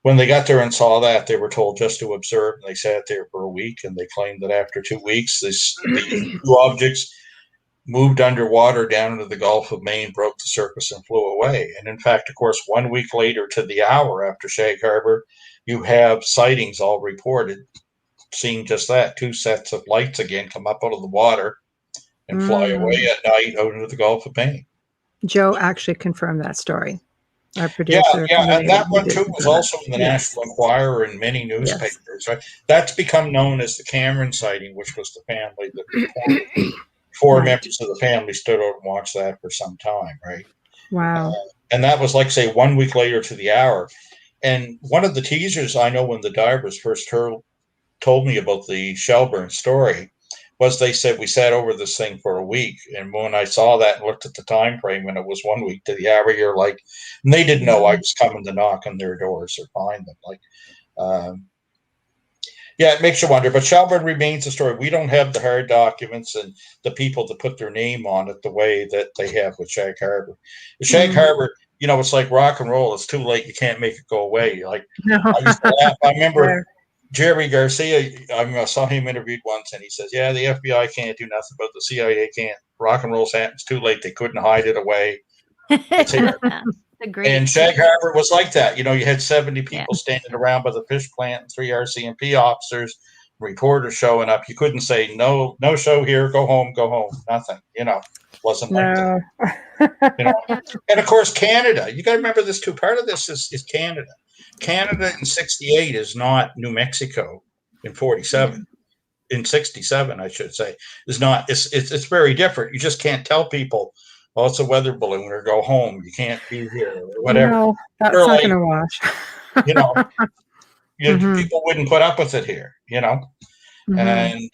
when they got there and saw that, they were told just to observe, and they sat there for a week, and they claimed that after 2 weeks, these 2 objects moved underwater down into the Gulf of Maine, broke the surface, and flew away. And in fact, of course, 1 week later to the hour after Shag Harbour, you have sightings all reported, seeing just that, 2 sets of lights again come up out of the water and fly away at night out into the Gulf of Maine. Joe actually confirmed that story. Our producer. Yeah, and that one too was also in the National Enquirer and many newspapers, right? That's become known as the Cameron sighting, which was the family that reported. 4 members of the family stood out and watched that for some time, right? Wow. And that was like, say, 1 week later to the hour. And one of the teasers I know when the divers first told me about the Shelburne story was they said we sat over this thing for a week, and when I saw that and looked at the time frame and it was 1 week to the hour, you're like, and they didn't know I was coming to knock on their doors or find them. Like, it makes you wonder. But Shelburne remains a story. We don't have the hard documents and the people to put their name on it the way that they have with Shag Harbour. Shag Harbour, it's like rock and roll. It's too late. You can't make it go away. Like, I used to laugh. I remember Jerry Garcia, I saw him interviewed once, and he says, "Yeah, the FBI can't do nothing, but the CIA can't. Rock and roll's happened. It's too late. They couldn't hide it away. It's here." The great And Shag secret. Harbour was like that. You had 70 Yeah. people standing around by the fish plant, and 3 RCMP officers, reporters showing up. You couldn't say, no show here, go home, nothing. Wasn't like that. And of course, Canada. You got to remember this too. Part of this is Canada. Canada in 68 is not New Mexico in 47. In 67, I should say, is not. It's very different. You just can't tell people, "Oh, it's a weather balloon," or "Go home. You can't be here," or whatever. No, that's Or not going to wash. People wouldn't put up with it here. And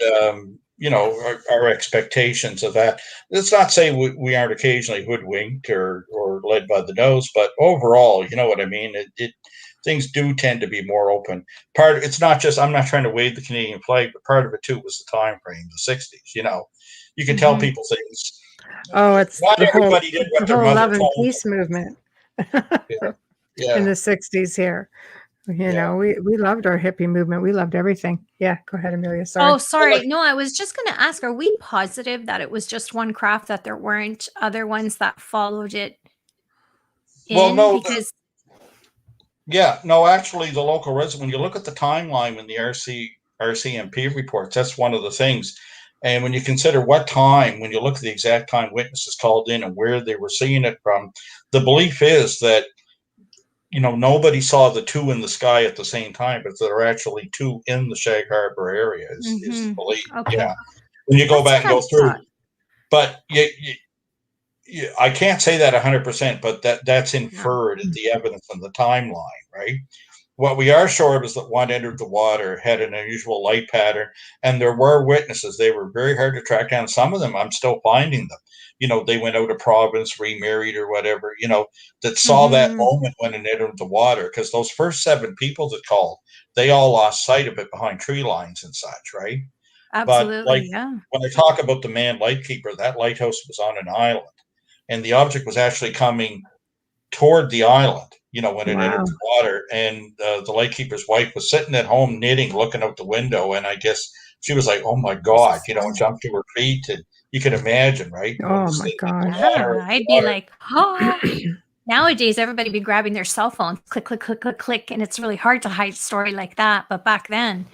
our expectations of that. Let's not say we aren't occasionally hoodwinked or led by the nose, but overall, you know what I mean. Things do tend to be more open. It's not just, I'm not trying to wave the Canadian flag, but part of it too was the time frame, the 60s. You can tell people things. Oh, it's not the everybody did what their whole mother love and told peace them. movement Yeah. in the 60s here. We loved our hippie movement. We loved everything. Yeah, go ahead, Amelia. Sorry. Oh, sorry. No, I was just going to ask, are we positive that it was just one craft, that there weren't other ones that followed it in? Well, no. Because Actually, the local resident, when you look at the timeline in the RCMP reports, that's one of the things. And when you consider what time, when you look at the exact time witnesses called in and where they were seeing it from, the belief is that, nobody saw the two in the sky at the same time, but there are actually two in the Shag Harbour area is the belief. Okay. Yeah. When you go back and go through. Thought. But I can't say that 100%, but that's inferred in the evidence on the timeline, right? What we are sure of is that one entered the water, had an unusual light pattern, and there were witnesses. They were very hard to track down. Some of them, I'm still finding them. They went out of province, remarried or whatever, that saw that moment when it entered the water, because those first 7 people that called, they all lost sight of it behind tree lines and such, right? Absolutely, But when I talk about the manned lightkeeper, that lighthouse was on an island, and the object was actually coming toward the island, when it entered the water. And the lightkeeper's wife was sitting at home knitting, looking out the window. And I guess she was like, "Oh my God," jumped to her feet. And you can imagine, right? Oh my God. Yeah, I'd be like, oh. Nowadays, everybody be grabbing their cell phones, click, click, click, click, click. And it's really hard to hide a story like that. But back then.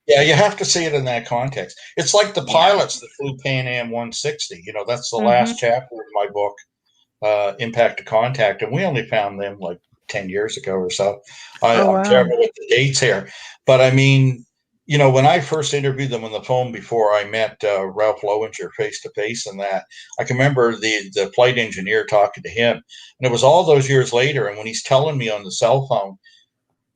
Yeah, you have to see it in that context. It's like the pilots that flew Pan Am 160. That's the last chapter of my book, Impact to Contact, and we only found them like 10 years ago or so. I'm terrible with the dates here, but I mean, when I first interviewed them on the phone before I met Ralph Lowinger face to face, and that I can remember the flight engineer talking to him, and it was all those years later. And when he's telling me on the cell phone,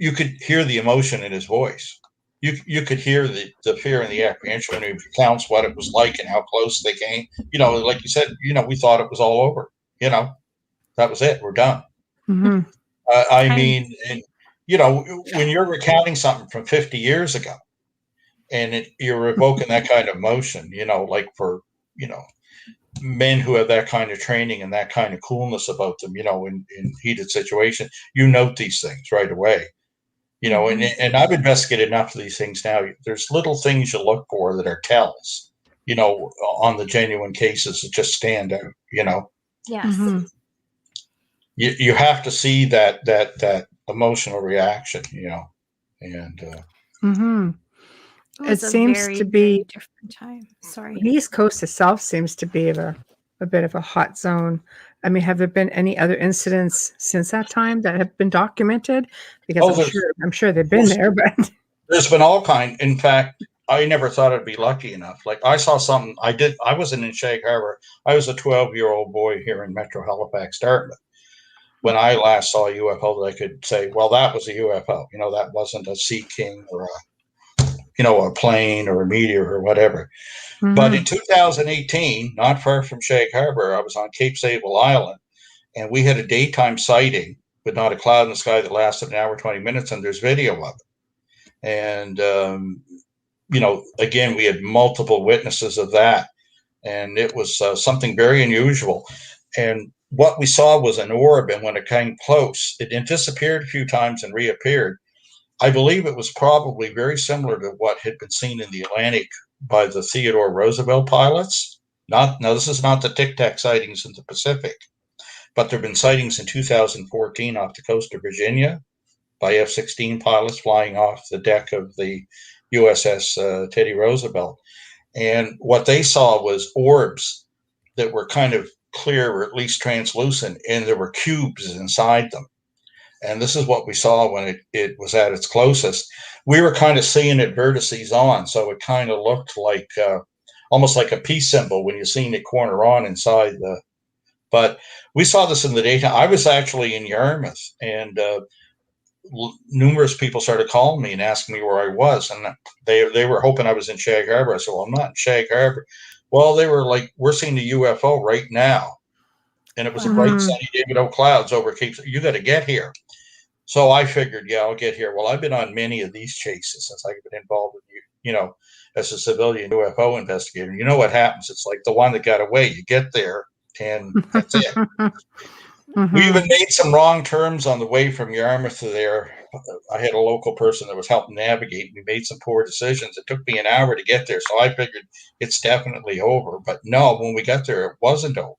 you could hear the emotion in his voice. You could hear the fear and the apprehension when he recounts what it was like and how close they came. Like you said, we thought it was all over. That was it. We're done. I mean, and, when you're recounting something from 50 years ago and you're evoking that kind of emotion, like for, men who have that kind of training and that kind of coolness about them, in heated situations, note these things right away, and I've investigated enough of these things now. There's little things you look for that are tells, on the genuine cases that just stand out, Yes. You have to see that emotional reaction, and it seems to be very different time. Sorry. The East Coast itself seems to be a bit of a hot zone. I mean, have there been any other incidents since that time that have been documented? Because I'm sure they've been there, but there's been all kind. In fact, I never thought I'd be lucky enough. Like I saw something. I wasn't in Shag Harbour. I was a 12-year-old boy here in Metro Halifax, Dartmouth, when I last saw a UFO that I could say, well, that was a UFO. That wasn't a Sea King or a plane or a meteor or whatever. But in 2018, not far from Shag Harbour, I was on Cape Sable Island, and we had a daytime sighting, but not a cloud in the sky that lasted an hour, 20 minutes, and there's video of it. And, again, we had multiple witnesses of that, and it was something very unusual. And what we saw was an orb, and when it came close, it disappeared a few times and reappeared. I believe it was probably very similar to what had been seen in the Atlantic by the Theodore Roosevelt pilots. Now, this is not the Tic Tac sightings in the Pacific, but there have been sightings in 2014 off the coast of Virginia by F-16 pilots flying off the deck of the USS Teddy Roosevelt. And what they saw was orbs that were kind of clear or at least translucent, and there were cubes inside them. And this is what we saw when it was at its closest. We were kind of seeing it vertices on, so it kind of looked like almost like a peace symbol when you're seeing it corner on inside the. But we saw this in the daytime. I was actually in Yarmouth, and numerous people started calling me and asking me where I was, and they were hoping I was in Shag Harbour. I said, "Well, I'm not in Shag Harbour." Well, they were like, "We're seeing the UFO right now," and it was a bright sunny day with no clouds over Cape. You got to get here. So I figured, yeah, I'll get here. Well, I've been on many of these chases since I've been involved with as a civilian UFO investigator. You know what happens? It's like the one that got away. You get there, and that's it. We even made some wrong turns on the way from Yarmouth to there. I had a local person that was helping navigate. We made some poor decisions. It took me an hour to get there, so I figured it's definitely over. But no, when we got there, it wasn't over.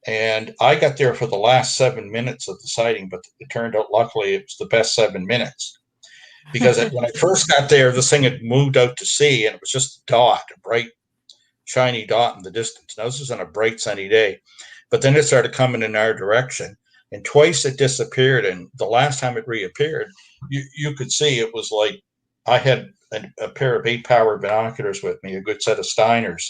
And I got there for the last 7 minutes of the sighting, but it turned out, luckily, it was the best 7 minutes. Because when I first got there, this thing had moved out to sea, and it was just a dot, a bright, shiny dot in the distance. Now, this was on a bright, sunny day. But then it started coming in our direction, and twice it disappeared. And the last time it reappeared, you could see it was like I had a pair of 8-power binoculars with me, a good set of Steiners,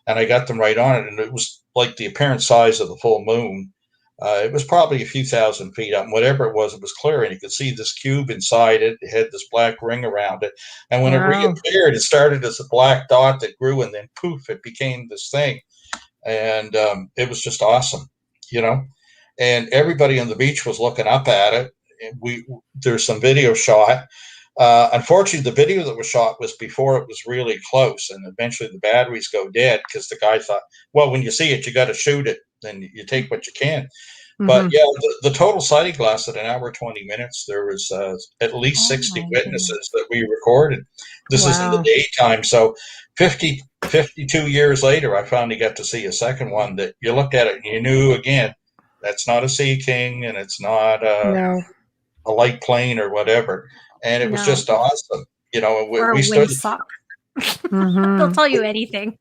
and I got them right on it. And it was like the apparent size of the full moon. It was probably a few thousand feet up, and whatever it was clear. And you could see this cube inside it. It had this black ring around it. And when it reappeared, it started as a black dot that grew, and then poof, it became this thing. And it was just awesome, and everybody on the beach was looking up at it. And there's some video shot. Unfortunately, the video that was shot was before it was really close, and eventually the batteries go dead because the guy thought, well, when you see it, you got to shoot it, and you take what you can. But yeah, the total sighting lasted an hour, 20 minutes. There was at least 60 witnesses that we recorded. This is in the daytime. So 52 years later, I finally got to see a second one that you looked at it and you knew, again, that's not a Sea King, and it's not a light plane or whatever. And it was just awesome. Or a windsock. They'll tell you anything.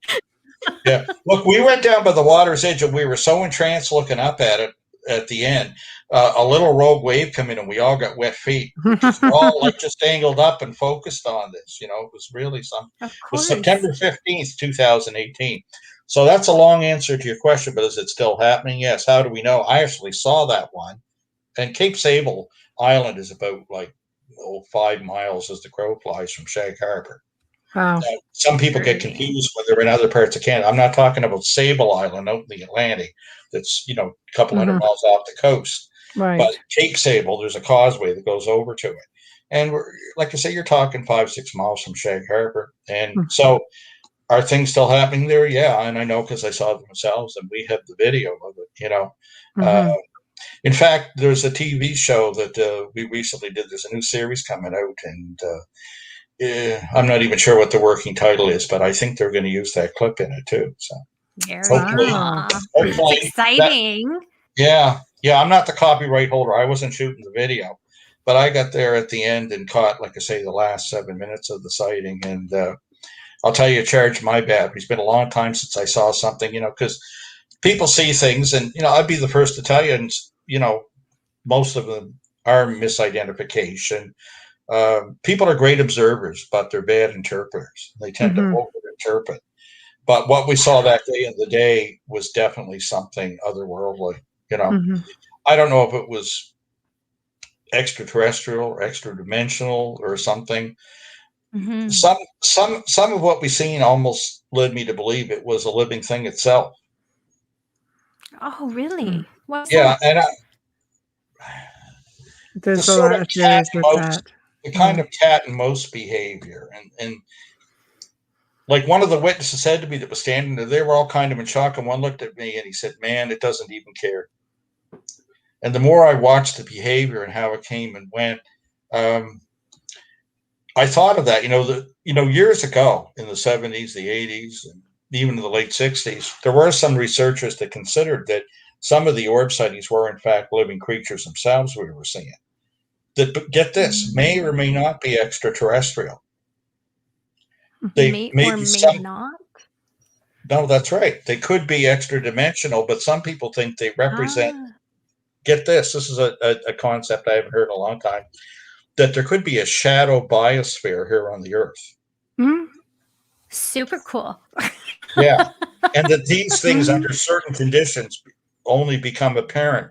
Yeah. Look, we went down by the water's edge, and we were so entranced looking up at it at the end. A little rogue wave come in, and we all got wet feet. We're all like just angled up and focused on this. It was really something. It was September 15th, 2018. So that's a long answer to your question, but is it still happening? Yes. How do we know? I actually saw that one. And Cape Sable Island is about 5 miles as the crow flies from Shag Harbour. Wow. Now, some people get confused when they're in other parts of Canada. I'm not talking about Sable Island out in the Atlantic. That's, a couple hundred miles off the coast. Right. But Cape Sable, there's a causeway that goes over to it. And like I say, you're talking 5-6 miles from Shag Harbour. And so are things still happening there? Yeah. And I know because I saw them ourselves, and we have the video of it, in fact, there's a TV show that we recently did. There's a new series coming out, and I'm not even sure what the working title is, but I think they're going to use that clip in it too. So hopefully, it's exciting. Yeah. I'm not the copyright holder. I wasn't shooting the video, but I got there at the end and caught, like I say, the last 7 minutes of the sighting. And I'll tell you, it charged my battery. It's been a long time since I saw something, because people see things, and I'd be the first to tell you, and most of them are misidentification. People are great observers, but they're bad interpreters. They tend to over-interpret. But what we saw that day in the day was definitely something otherworldly. I don't know if it was extraterrestrial or extra-dimensional or something. Some of what we seen almost led me to believe it was a living thing itself. Oh, really? Yeah, and there's a lot of theories with that. The kind of cat and mouse behavior, and like one of the witnesses said to me that was standing there, they were all kind of in shock, and one looked at me and he said, "Man, it doesn't even care." And the more I watched the behavior and how it came and went, I thought of that, years ago in the 70s, the 80s, and even in the late 60s, there were some researchers that considered that some of the orb sightings were, in fact, living creatures themselves we were seeing. That, get this, may or may not be extraterrestrial. They May may or be may not. no, that's right. They could be extra dimensional, but some people think they represent, Ah, get this is a concept I haven't heard in a long time, that there could be a shadow biosphere here on the Earth. Mm, super cool. Yeah. And that these things, under certain conditions, only become apparent.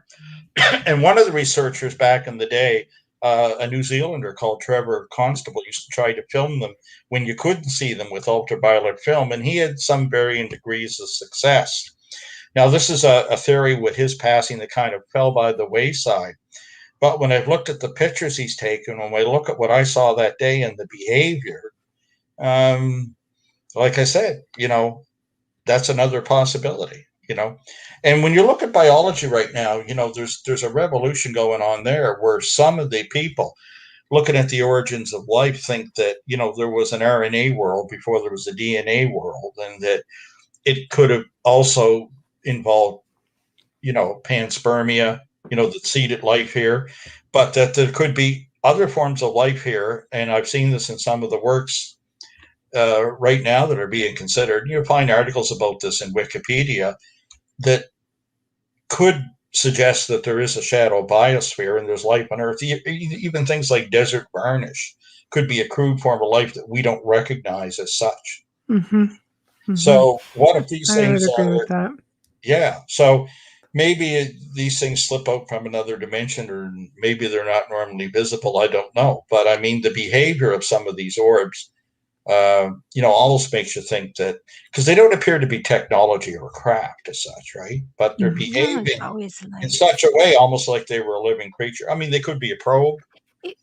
And one of the researchers back in the day, a New Zealander called Trevor Constable, used to try to film them when you couldn't see them with ultraviolet film, and he had some varying degrees of success. Now, this is a theory with his passing that kind of fell by the wayside. But when I've looked at the pictures he's taken, when I look at what I saw that day and the behavior, like I said, that's another possibility. And when you look at biology right now, there's a revolution going on there where some of the people looking at the origins of life think that, there was an RNA world before there was a DNA world, and that it could have also involved, panspermia, that seeded life here, but that there could be other forms of life here. And I've seen this in some of the works right now that are being considered. You'll find articles about this in Wikipedia that could suggest that there is a shadow biosphere and there's life on Earth. Even things like desert varnish could be a crude form of life that we don't recognize as such. mm-hmm, mm-hmm. So what if these things I would agree are, with that. yeah. So maybe these things slip out from another dimension, or maybe they're not normally visible. I don't know. But I mean, the behavior of some of these orbs, almost makes you think that, because they don't appear to be technology or craft as such, right? But they're Mhm. It's behaving always in like such a way, almost like they were a living creature. I mean, they could be a probe. it,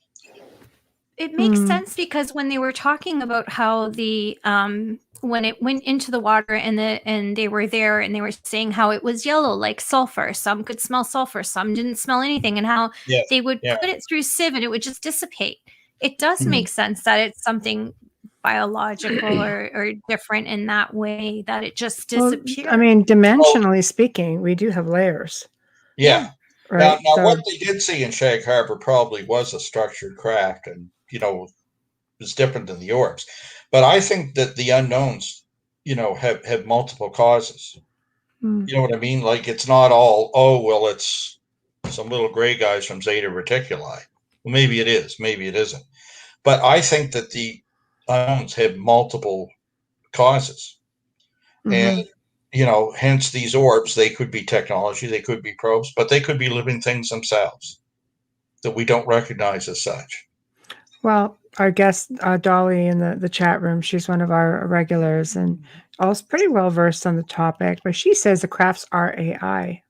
it makes Mm. sense because when they were talking about how the when it went into the water and they were there and they were saying how it was yellow like sulfur, some could smell sulfur, some didn't smell anything, and how Yes. they would Yeah. put it through sieve and it would just dissipate. It does Mhm. make sense that it's something biological or different in that way, that it just Well, disappears. I mean, dimensionally speaking, we do have layers, Yeah. right? Now, So, what they did see in Shag Harbour probably was a structured craft, and was different than the orbs. But I think that the unknowns, have multiple causes. mm, You know what I mean? Like, it's not all, oh, well, it's some little gray guys from Zeta Reticuli. Well, maybe it is, maybe it isn't. But I think that the unknowns have multiple causes. And, mhm. hence these orbs, they could be technology, they could be probes, but they could be living things themselves that we don't recognize as such. Well, our guest Dolly in the chat room, she's one of our regulars and also pretty well versed on the topic. But she says the crafts are AI.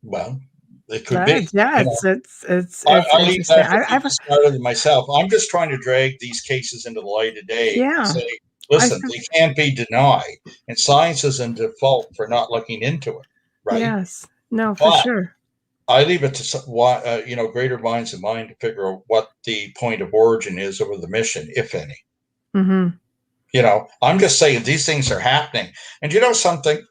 Well, it could be. Yeah, You know, it's I leave interesting. that to people smarter than myself. I'm just trying to drag these cases into the light of day and Yeah, say, I listen, they can't be denied, and science is in default for not looking into it, right? yes, no, for But sure. I leave it to greater minds than mine to figure out what the point of origin is over the mission, if any. Mm-hmm. I'm just saying these things are happening. And something,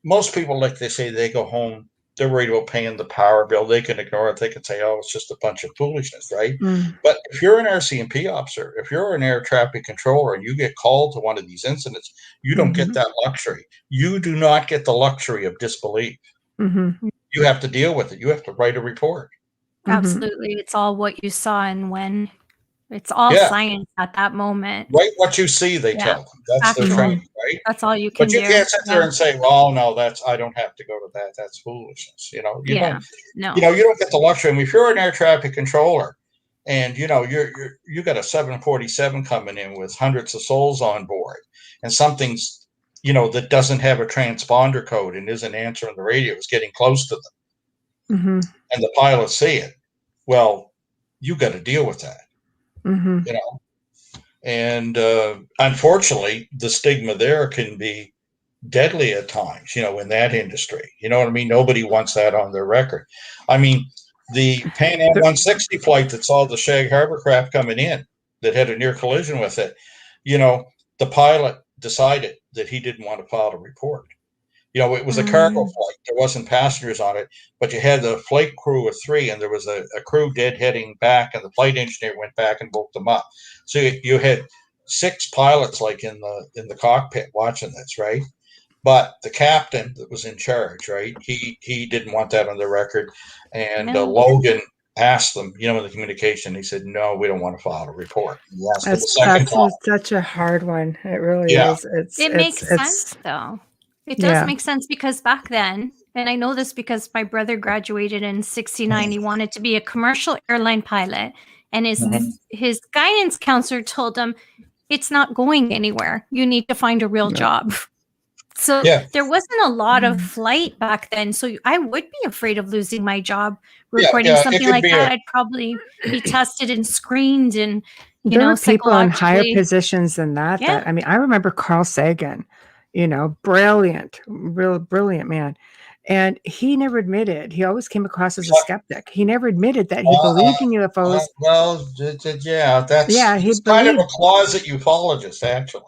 most people, like they say, they go home, they're worried about paying the power bill. They can ignore it. They can say, oh, it's just a bunch of foolishness, right? Mm. But if you're an RCMP officer, if you're an air traffic controller and you get called to one of these incidents, you don't get that luxury. You do not get the luxury of disbelief. Mm-hmm. You have to deal with it. You have to write a report. Absolutely. It's all what you saw and when. It's all Yeah. science at that moment. Write what you see, they tell them. That's their training, right? That's all you can But do. you can't sit there and say, well, no, I don't have to go to that. That's foolishness. You don't, No. you don't get the luxury. I mean, if you're an air traffic controller and, you got a 747 coming in with hundreds of souls on board and something's, that doesn't have a transponder code and isn't answering the radio, is getting close to them. Mm-hmm. And the pilots see it. Well, you got to deal with that. Mm-hmm. And unfortunately, the stigma there can be deadly at times, in that industry. You know what I mean? Nobody wants that on their record. I mean, The Pan Am 160 flight that saw the Shag Harbour craft coming in that had a near collision with it, the pilot decided that he didn't want to file a report. It was a cargo flight. There wasn't passengers on it, but you had the flight crew of 3, and there was a crew deadheading back, and the flight engineer went back and woke them up. So you had 6 pilots like in the cockpit watching this, right? But the captain that was in charge, right? He didn't want that on the record, and Logan asked them, in the communication, he said, "No, we don't want to file a report." He asked him the second time. Such a hard one. It really is. It makes sense, though. It does make sense because back then, and I know this because my brother graduated in '69, he wanted to be a commercial airline pilot, and his guidance counselor told him, "It's not going anywhere. You need to find a real job." So there wasn't a lot of flight back then. So I would be afraid of losing my job reporting something like that. I'd probably be tested and screened, and there were people in higher positions than that. I mean, I remember Carl Sagan, brilliant, real brilliant man. And he never admitted. He always came across as a skeptic. He never admitted that he believed in UFOs. He's kind of a closet ufologist, actually.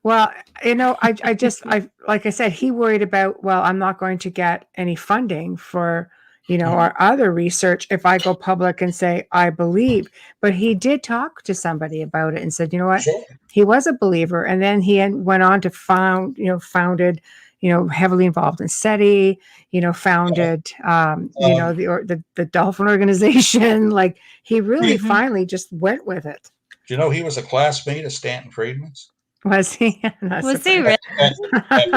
Well, I like I said, he worried about, I'm not going to get any funding for, our other research if I go public and say, I believe. But he did talk to somebody about it and said, you know what, he was a believer. And then he went on to founded, heavily involved in SETI, founded, the Dolphin Organization. Like he really finally just went with it. Do you know he was a classmate of Stanton Friedman's? Was he? Was he really? At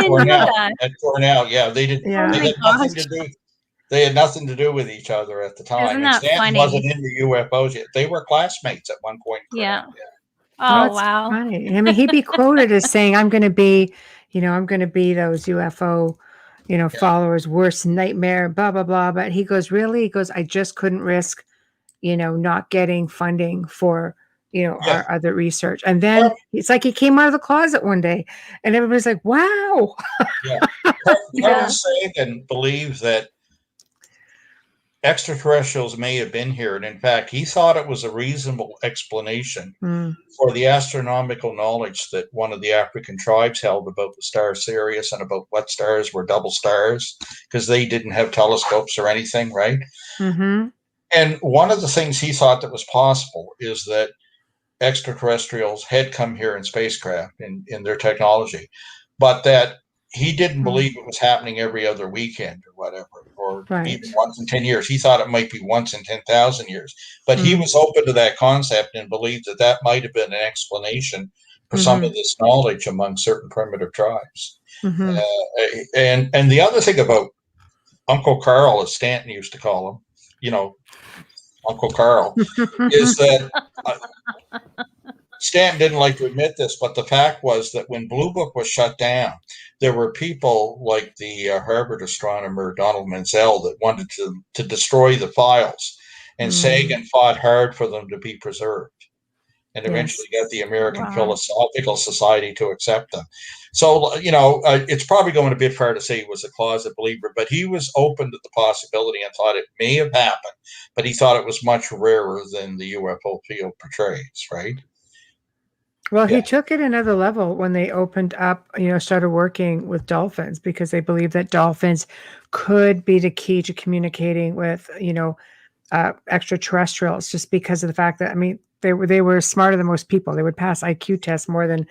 Cornell, yeah. They did. Yeah. They had nothing to do. They had nothing to do with each other at the time. Isn't that Stanton funny? wasn't into UFOs yet. They were classmates at one point. Yeah. Oh, wow. Funny. I mean, he'd be quoted as saying, "I'm going to be, I'm going to be those UFO, followers' worst nightmare." Blah blah blah. But he goes, really? He goes, I just couldn't risk, not getting funding for. Our other research. And then it's like he came out of the closet one day and everybody's like, wow. Carl Sagan believed that extraterrestrials may have been here. And in fact, he thought it was a reasonable explanation for the astronomical knowledge that one of the African tribes held about the star Sirius and about what stars were double stars, because they didn't have telescopes or anything, right? Mm-hmm. And one of the things he thought that was possible is that extraterrestrials had come here in spacecraft in their technology, but that he didn't believe it was happening every other weekend or whatever, or even once in 10 years. He thought it might be once in 10,000 years, but he was open to that concept and believed that might have been an explanation for some of this knowledge among certain primitive tribes. And the other thing about Uncle Carl, as Stanton used to call him, Uncle Carl, is that Stanton didn't like to admit this, but the fact was that when Blue Book was shut down, there were people like the Harvard astronomer Donald Menzel that wanted to destroy the files, and Sagan fought hard for them to be preserved, and eventually got the American Philosophical Society to accept them. So, it's probably going a bit far to say he was a closet believer, but he was open to the possibility and thought it may have happened, but he thought it was much rarer than the UFO field portrays, right? Well, he took it another level when they opened up, started working with dolphins, because they believed that dolphins could be the key to communicating with, extraterrestrials, just because of the fact that, I mean, they were smarter than most people. They would pass IQ tests more than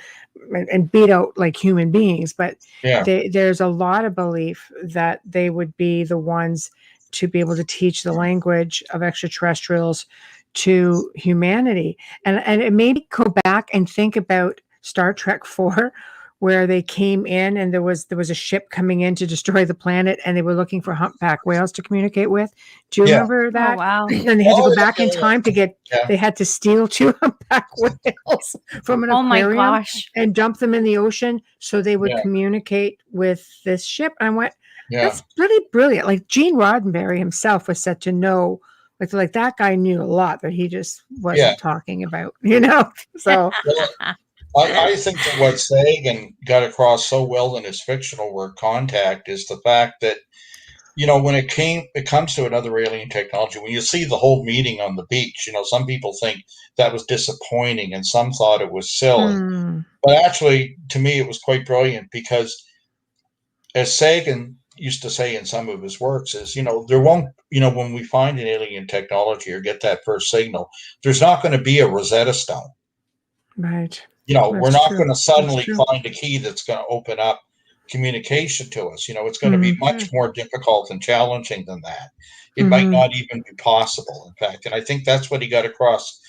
and beat out like human beings. But there's a lot of belief that they would be the ones to be able to teach the language of extraterrestrials to humanity. And it made me go back and think about Star Trek 4, where they came in and there was a ship coming in to destroy the planet, and they were looking for humpback whales to communicate with. Do you remember that? Oh, wow. And they had to go back in time to get, they had to steal 2 humpback whales from an aquarium and dump them in the ocean so they would communicate with this ship. And I went, that's pretty brilliant. Like Gene Roddenberry himself was said to know, like that guy knew a lot that he just wasn't talking about, So I think that what Sagan got across so well in his fictional work, Contact, is the fact that when it comes to another alien technology, when you see the whole meeting on the beach, some people think that was disappointing and some thought it was silly. But actually, to me, it was quite brilliant because, as Sagan used to say in some of his works, is, there won't, when we find an alien technology or get that first signal, there's not going to be a Rosetta Stone. Right. We're not going to suddenly find a key that's going to open up communication to us. It's going to be much more difficult and challenging than that. It might not even be possible, in fact. And I think that's what he got across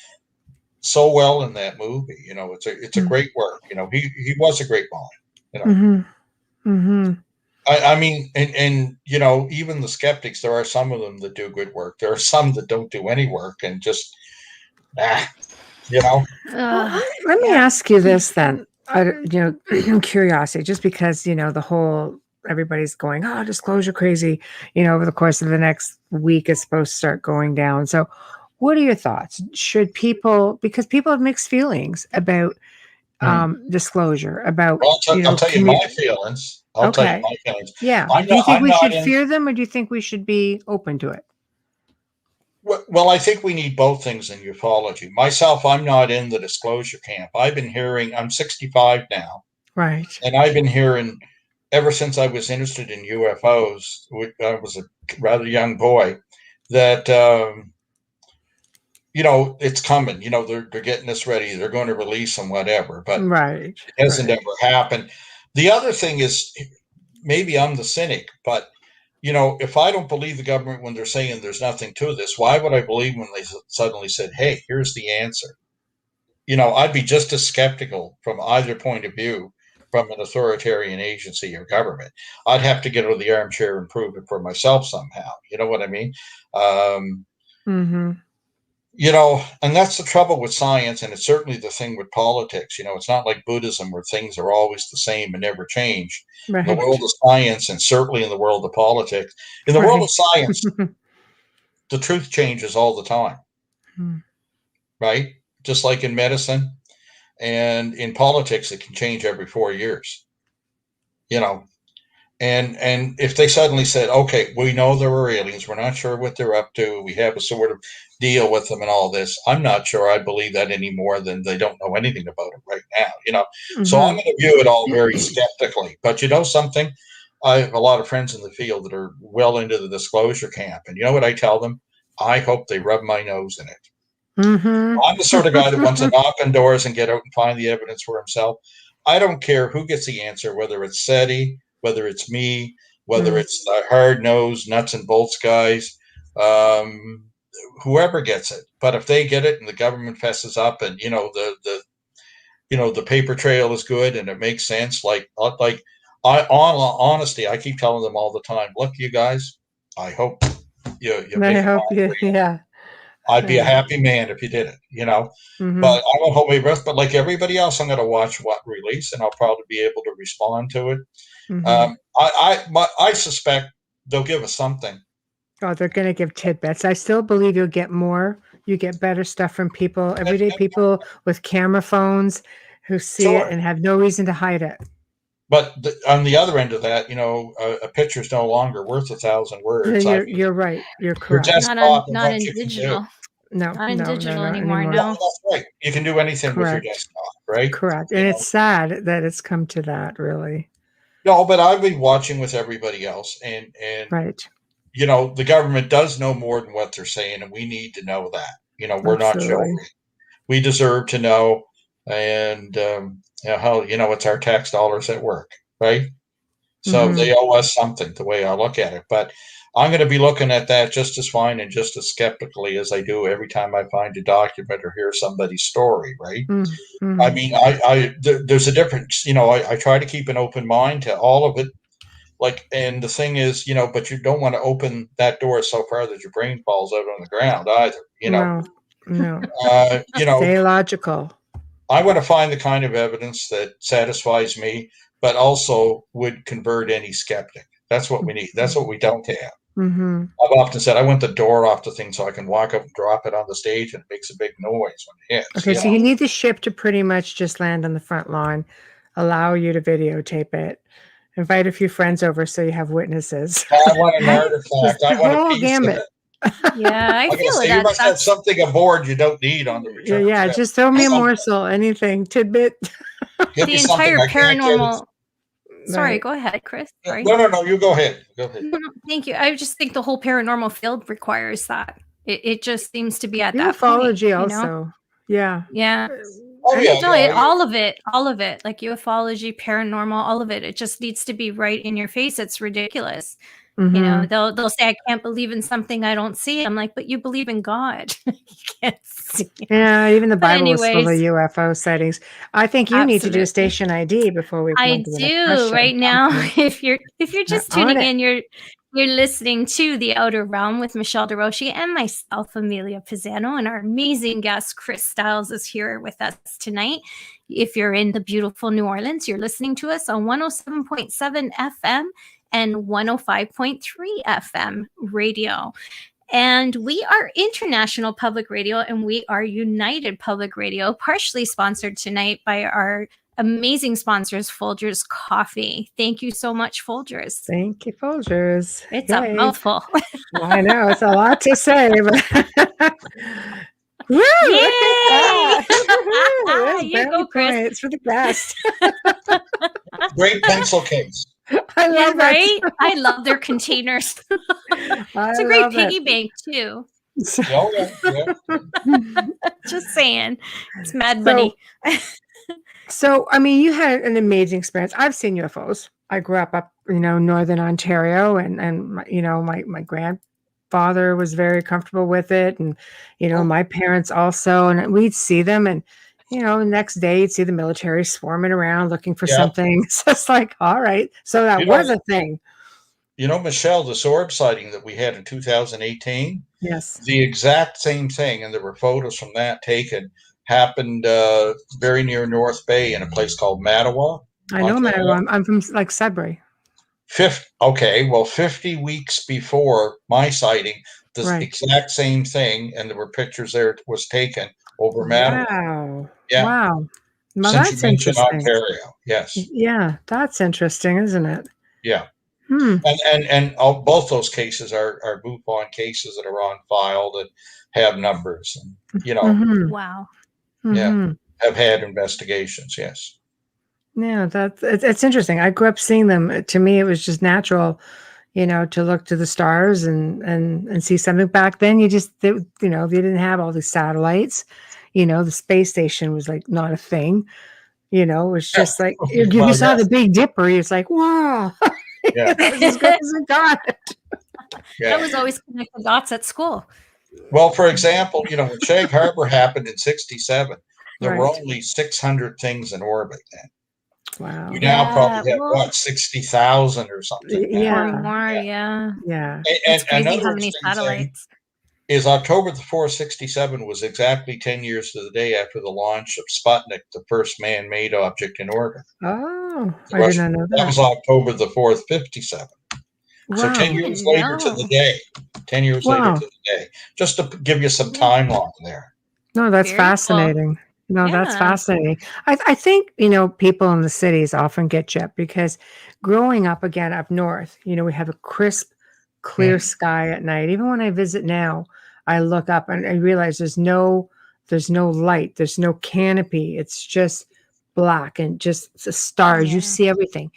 so well in that movie. It's a great work. He was a great mind. I mean, and even the skeptics, there are some of them that do good work. There are some that don't do any work and just, Well, let me ask you this then. Curiosity, just because, the whole, everybody's going, oh, disclosure crazy, over the course of the next week is supposed to start going down. So what are your thoughts? Should people, because people have mixed feelings about disclosure, about, well, I'll tell you my feelings. I'll tell you my feelings. Yeah. Do you think we should fear them, or do you think we should be open to it? Well, I think we need both things in ufology. Myself, I'm not in the disclosure camp. I've been hearing, I'm 65 now. Right. And I've been hearing ever since I was interested in UFOs, I was a rather young boy, that, it's coming. They're getting this ready. They're going to release them, whatever. But it hasn't ever happened. The other thing is, maybe I'm the cynic, but if I don't believe the government when they're saying there's nothing to this, why would I believe when they suddenly said, hey, here's the answer? I'd be just as skeptical from either point of view from an authoritarian agency or government. I'd have to get out of the armchair and prove it for myself somehow. You know what I mean? And that's the trouble with science, and it's certainly the thing with politics. It's not like Buddhism where things are always the same and never change. In the world of science, and certainly in the world of politics, in the world of science, the truth changes all the time, right? Just like in medicine and in politics, it can change every 4 years, And if they suddenly said, okay, we know there are aliens, we're not sure what they're up to, we have a sort of deal with them and all this, I'm not sure I believe that any more than they don't know anything about it right now, So I'm going to view it all very skeptically. But something? I have a lot of friends in the field that are well into the disclosure camp. And you know what I tell them? I hope they rub my nose in it. I'm the sort of guy that wants to knock on doors and get out and find the evidence for himself. I don't care who gets the answer, whether it's SETI, whether it's me, whether it's the hard-nosed nuts and bolts guys, whoever gets it. But if they get it and the government fesses up, and the paper trail is good and it makes sense, honesty, I keep telling them all the time, look, you guys, I hope you make it. I'd be a happy man if you did it, But I won't hold my breath. But like everybody else, I'm going to watch what release, and I'll probably be able to respond to it. I suspect they'll give us something. Oh, they're going to give tidbits. I still believe you'll get more. You get better stuff from people, everyday people with camera phones who see it and have no reason to hide it. But on the other end of that, a picture's no longer worth 1,000 words. You're right. You're correct. Not in digital. No, not in digital anymore. No, that's right. You can do anything with your desktop, right? Correct. And it's sad that it's come to that, really. No, but I've been watching with everybody else, and right. The government does know more than what they're saying, and we need to know that. We're not joking. We deserve to know, and it's our tax dollars at work, right? So they owe us something, the way I look at it. But I'm going to be looking at that just as fine and just as skeptically as I do every time I find a document or hear somebody's story, right? I mean, there's a difference. I try to keep an open mind to all of it. And the thing is, but you don't want to open that door so far that your brain falls out on the ground either, No. Stay logical. I want to find the kind of evidence that satisfies me, but also would convert any skeptic. That's what we need. That's what we don't have. I've often said I want the door off the thing so I can walk up and drop it on the stage and it makes a big noise when it hits. Okay, so you need the ship to pretty much just land on the front lawn, allow you to videotape it, Invite a few friends over so you have witnesses. I want an artifact. The I want a whole piece of gambit. it. Yeah, I I'm gonna feel say you that must have that's something aboard you don't need on the Yeah, return yeah. trip. Just throw me a Something. morsel, anything, tidbit. Give the me something entire I can't get. paranormal. Sorry, Right. go ahead, Chris. Sorry. No. You go ahead. Go ahead. No, thank you. I just think the whole paranormal field requires that. It just seems to be at that point, Ufology also. Yeah. Yeah. Oh yeah, No, yeah. all of it, like ufology, paranormal, all of it. It just needs to be right in your face. It's ridiculous. Mhm. They'll say, I can't believe in something I don't see. I'm like, but you believe in God. You can't see him. Yeah, even the But Bible was full of anyways, UFO sightings. I think you need to do a absolutely. station ID before we go I on to the next do question. right now. Okay. If you're just On tuning it. in, you're listening to The Outer Realm with Michelle Desrochers and myself, Amelia Pisano, and our amazing guest Chris Stiles is here with us tonight. If you're in the beautiful New Orleans, you're listening to us on 107.7 FM and 105.3 FM radio. And we are International Public Radio, and we are United Public Radio, partially sponsored tonight by our amazing sponsors, Folgers Coffee. Thank you so much, Folgers. Thank you, Folgers. It's a Yay. mouthful. I know it's a lot to say, but woo! Look at that! There's You brownie go, Chris. points for the best. Great pencil case. I Yeah, love that. right? I love their containers. It's a great piggy bank too. Oh yeah. Just saying, it's mad money. So, I mean, you had an amazing experience. I've seen UFOs. I grew up, northern Ontario, and my grandfather was very comfortable with it, and my parents also, and we'd see them, and the next day you'd see the military swarming around looking for something. It's just like, all right, so that was a thing. Michelle, the Sorb sighting that we had in 2018. Yes, the exact same thing, and there were photos from that taken. Happened very near North Bay in a place called Mattawa. I know Mattawa. I'm from Sudbury. 50 weeks before my sighting, the Right. exact same thing, and there were pictures there. It was taken over Mattawa. Wow. Yeah. Wow. Well, Since that's you mentioned interesting. Ontario, yes. Yeah, that's interesting, isn't it? Yeah. Hmm. And both those cases are MUFON cases that are on file that have numbers, and Mhm. Wow. Mhm. have had investigations. Yes. Yeah, it's interesting. I grew up seeing them. To me, it was just natural, to look to the stars and see something. Back then, they didn't have all these satellites. The space station was like not a thing. It was just like if you saw the Big Dipper, it's like, wow, Yeah. that was as good as it got. Yeah. I was always connecting dots at school. Well, for example, when Shag Harbour happened in '67, there were Right. only 600 things in orbit then. Wow. We now probably have, well- 60,000 or something now. Yeah. Or more, yeah. Yeah. It's And crazy another how many interesting thing satellites. is October the 4th, '67 was exactly 10 years to the day after the launch of Sputnik, the first man-made object in orbit. Oh, The I did Russian- not know That that. was October the 4th, '57. So Wow. 10 years later to the day. 10 years later Wow. to the day. Just to give you some timeline there. No, that's Very cool. fascinating. No, that's Yeah. fascinating. I think, people in the cities often get gypped because growing up again up north, we have a crisp, clear sky at night. Even when I visit now, I look up and I realize there's no light, there's no canopy. It's just black and just the stars. You Yeah. see everything.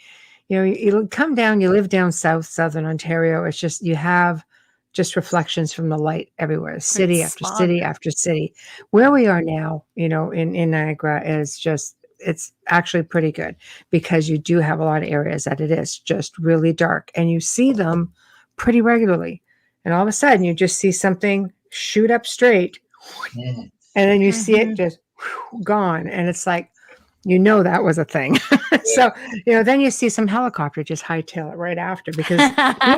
You come down, you live down southern Ontario. It's just you have just reflections from the light everywhere, city after smog. city after city. Where we are now, in Niagara is just, it's actually pretty good because you do have a lot of areas that it is just really dark and you see them pretty regularly. And all of a sudden you just see something shoot up straight Mm. and then you see it just gone. And it's like, that was a thing. So, then you see some helicopter just hightail it right after because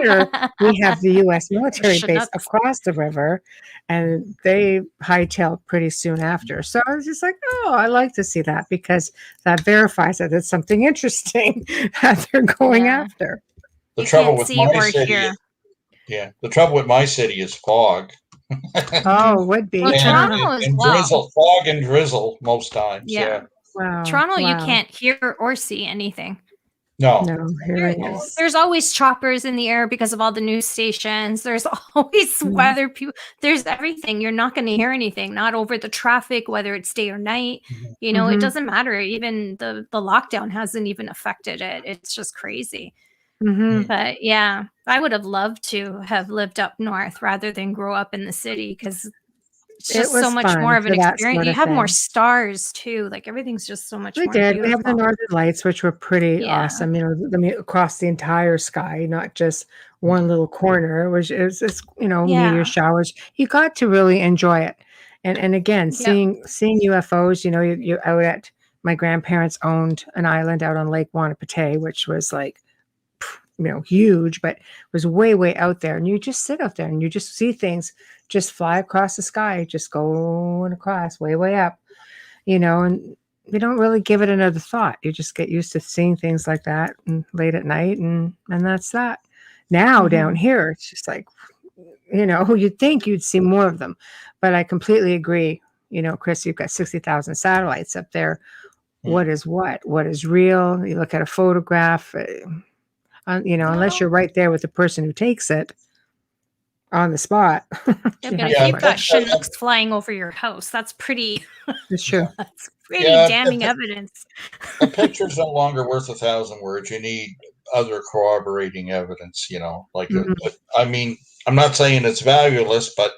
here we have the U.S. military base Chinooks. across the river and they hightail pretty soon after. So I was just like, oh, I like to see that because that verifies that it's something interesting that they're going Yeah. after. The You trouble can't with see my or city hear. the trouble with my city is fog. Oh, would be. Well, Toronto and, as and well. drizzle, fog and drizzle most times. Yeah. Wow. Toronto, you wow. can't hear or see anything. No. No, here it is. There's always choppers in the air because of all the news stations. There's always weather people. There's everything. You're not going to hear anything, not over the traffic, whether it's day or night. You know, it doesn't matter. Even the lockdown hasn't even affected it. It's just crazy. But yeah, I would have loved to have lived up north rather than grow up in the city, because it's just so much more of an experience. You have more stars too. Like everything's just so much more beautiful. We have the Northern Lights, which were pretty awesome. You know, I mean, across the entire sky, not just one little corner, which is you know, meteor showers. You got to really enjoy it. And again, seeing UFOs. You know, you're out at my grandparents owned an island out on Lake Wanapitei, which was like, you know, huge, but was way out there. And you just sit out there and you just see things just fly across the sky, just going across way up, you know, and you don't really give it another thought. You just get used to seeing things like that and late at night, and that's that. Now down here, it's just like, you know, you'd think you'd see more of them, but I completely agree. You know, Chris, you've got 60,000 satellites up there. What is real? You look at a photograph, you know, unless you're right there with the person who takes it on the spot. But if you've got Chinooks flying over your house, that's pretty. It's true. That's pretty damning evidence. A picture's no longer worth 1,000 words. You need other corroborating evidence. You know, like I mean, I'm not saying it's valueless, but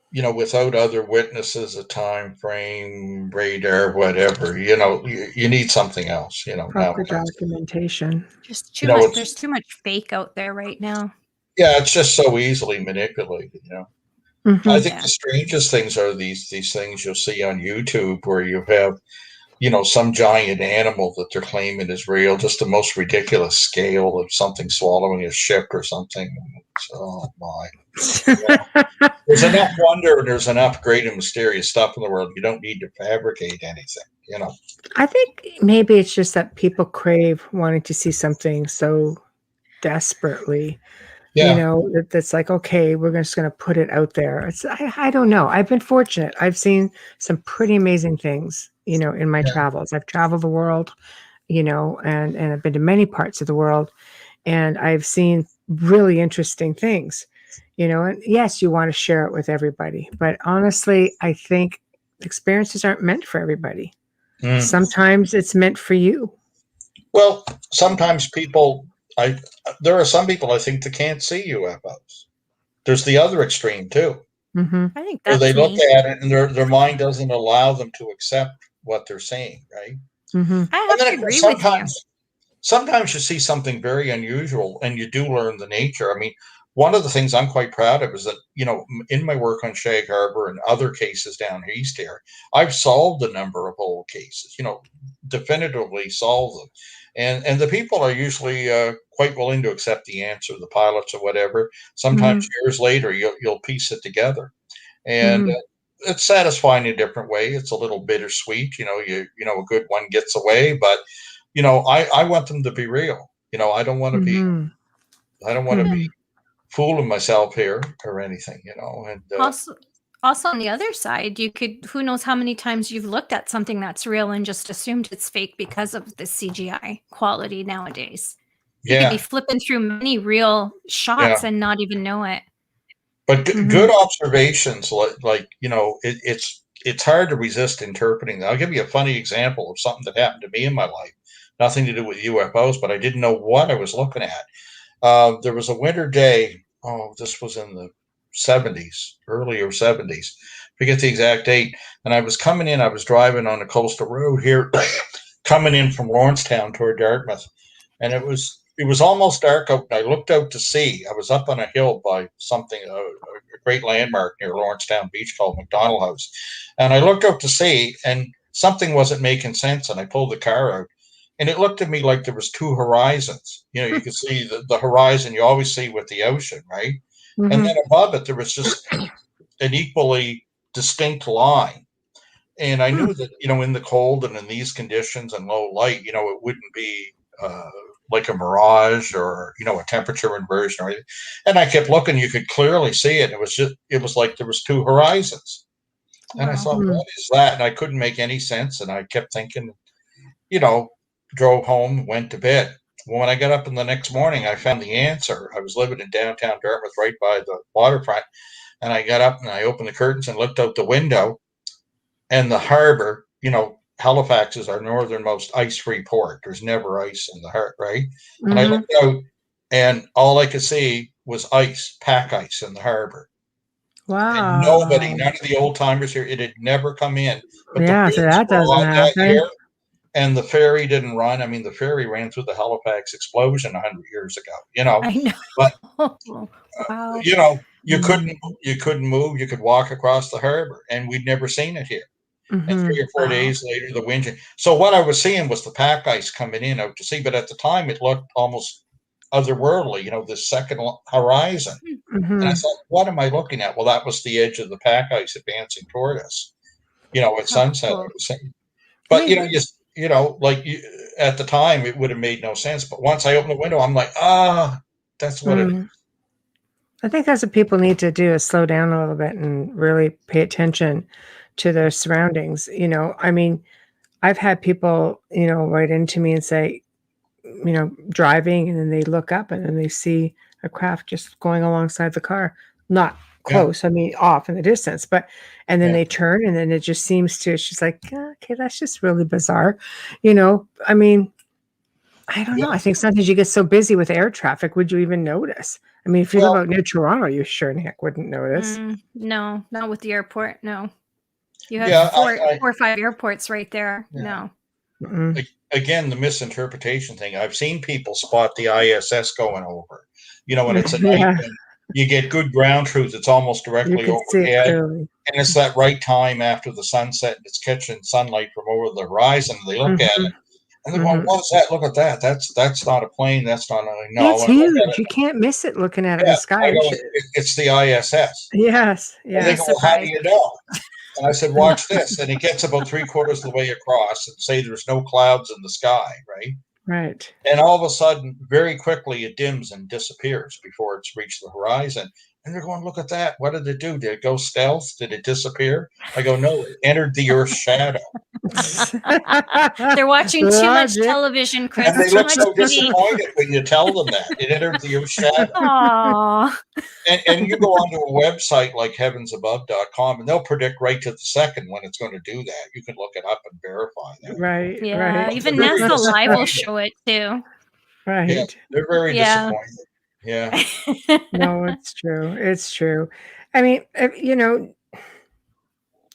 you know, without other witnesses, a time frame, radar, whatever, you know, you need something else, you know. Proper documentation. Just too much. There's too much fake out there right now. Yeah, it's just so easily manipulated, you know. I think the strangest things are these things you'll see on YouTube where you have, you know, some giant animal that they're claiming is real, just the most ridiculous scale of something swallowing a ship or something. Oh my. Yeah. There's enough wonder and there's enough great and mysterious stuff in the world. You don't need to fabricate anything, you know. I think maybe it's just that people crave wanting to see something so desperately. You know, that's like, okay, we're just going to put it out there. I don't know. I've been fortunate. I've seen some pretty amazing things, you know, in my travels. I've traveled the world, you know, and I've been to many parts of the world, and I've seen really interesting things, you know, and yes, you want to share it with everybody, but honestly, I think experiences aren't meant for everybody. Sometimes it's meant for you. Well, sometimes there are some people I think that can't see UFOs. There's the other extreme too. I think that's where they look at it and their mind doesn't allow them to accept what they're seeing, right? I have to agree with you. Sometimes you see something very unusual and you do learn the nature. I mean, one of the things I'm quite proud of is that, you know, in my work on Shag Harbour and other cases down east here, I've solved a number of old cases, you know, definitively solved them. And the people are usually quite willing to accept the answer, the pilots or whatever. Sometimes years later, you'll piece it together. And it's satisfying in a different way. It's a little bittersweet. You know, you know, a good one gets away, but, you know, I want them to be real. You know, I don't want to be fooling myself here or anything, you know. And also on the other side, who knows how many times you've looked at something that's real and just assumed it's fake because of the CGI quality nowadays. You could be flipping through many real shots and not even know it. But good observations, like you know, it's hard to resist interpreting that. I'll give you a funny example of something that happened to me in my life. Nothing to do with UFOs, but I didn't know what I was looking at. There was a winter day. Oh, this was in the 70s, earlier 70s. Forget the exact date. And I was coming in. I was driving on a coastal road here, coming in from Lawrencetown toward Dartmouth, and it was almost dark out. I looked out to sea. I was up on a hill by something, a great landmark near Lawrencetown Beach called McDonald House. And I looked out to sea and something wasn't making sense. And I pulled the car out and it looked at me like there was two horizons. You know, you could see the horizon you always see with the ocean, right? And then above it, there was just an equally distinct line. And I knew that, you know, in the cold and in these conditions and low light, you know, it wouldn't be like a mirage or, you know, a temperature inversion or anything. And I kept looking, you could clearly see it. It was like there was two horizons. And I thought, what is that? And I couldn't make any sense. And I kept thinking, you know, drove home, went to bed. Well, when I got up in the next morning, I found the answer. I was living in downtown Dartmouth, right by the waterfront, and I got up and I opened the curtains and looked out the window, and the harbor. Halifax is our northernmost ice-free port. There's never ice in the harbor, right? And I Mhm. looked out, and all I could see was ice, pack ice in the harbor. And nobody, Wow. none of the old timers here, it had never come in. But the Yeah, so winds that were doesn't on that happen. year, and the ferry didn't run. I mean, the ferry ran through the Halifax explosion 100 years ago. I But know. Wow. you Mm. couldn't move. You could walk across the harbor, and we'd never seen it here. And Mhm. 3 or 4 Wow. days later, the wind. So what I was seeing was the pack ice coming in out to sea, but at the time it looked almost otherworldly. This second horizon. And I Mhm. thought, what am I looking at? Well, that was the edge of the pack ice advancing toward us. At How sunset, I cool. was saying. I But think at the time, it would have made no sense. But once I opened the window, I'm like, that's what it is. I think that's what people need to do is slow down a little bit and really pay attention to their surroundings. I mean, I've had people, write into me and say, driving, and then they look up and then they see a craft just going alongside the car, not Yeah, close, I mean, off in the distance, and then yeah, they turn and then it just seems to, she's like, "Yeah, okay, that's just really bizarre." I mean, I don't know. yeah. I think sometimes you get so busy with air traffic, would you even notice? I mean, if you live Well, out near Toronto, you sure in heck wouldn't notice. No, not with the airport. No. You have yeah, four or five airports right there. yeah. No. Mm-mm. Again, the misinterpretation thing. I've seen people spot the ISS going over. When it's a night Yeah, when you get good ground truth, it's almost you directly could see it overhead. clearly. And it's that right time after the sunset, and it's catching sunlight from over the horizon. And they look at Hmm. it and they're going, Hmm. "What's that? Look at that. That's not a plane. That's not a Yeah, no." it's And I look at huge. it, You can't miss it looking at it in yeah, the sky. I go, It's the ISS." Yes, And they Big go, yes. "Well, how do surprise. you know?" And I said, "Watch this." And he gets about 3/4 of the way across and say there's no clouds in the sky, right? Right. And all of a sudden, very quickly, it dims and disappears before it's reached the horizon. And they're going, "Look at that. What did it do? Did it go stealth? Did it disappear?" I go, "No, it entered the Earth's shadow." They're watching too much Logic. television, And Chris. they Too look much so TV. disappointed when you tell them that. It entered the Earth's shadow. Aw. And you go onto a website like heavensabove.com, and they'll predict right to the second when it's going to do that. You can look it up and verify that. Right, Yeah. right. But they're Even very NASA Live will disappointed. show it too. Yeah, Right. they're very Yeah. disappointed. Yeah. No, it's true. It's true. I mean,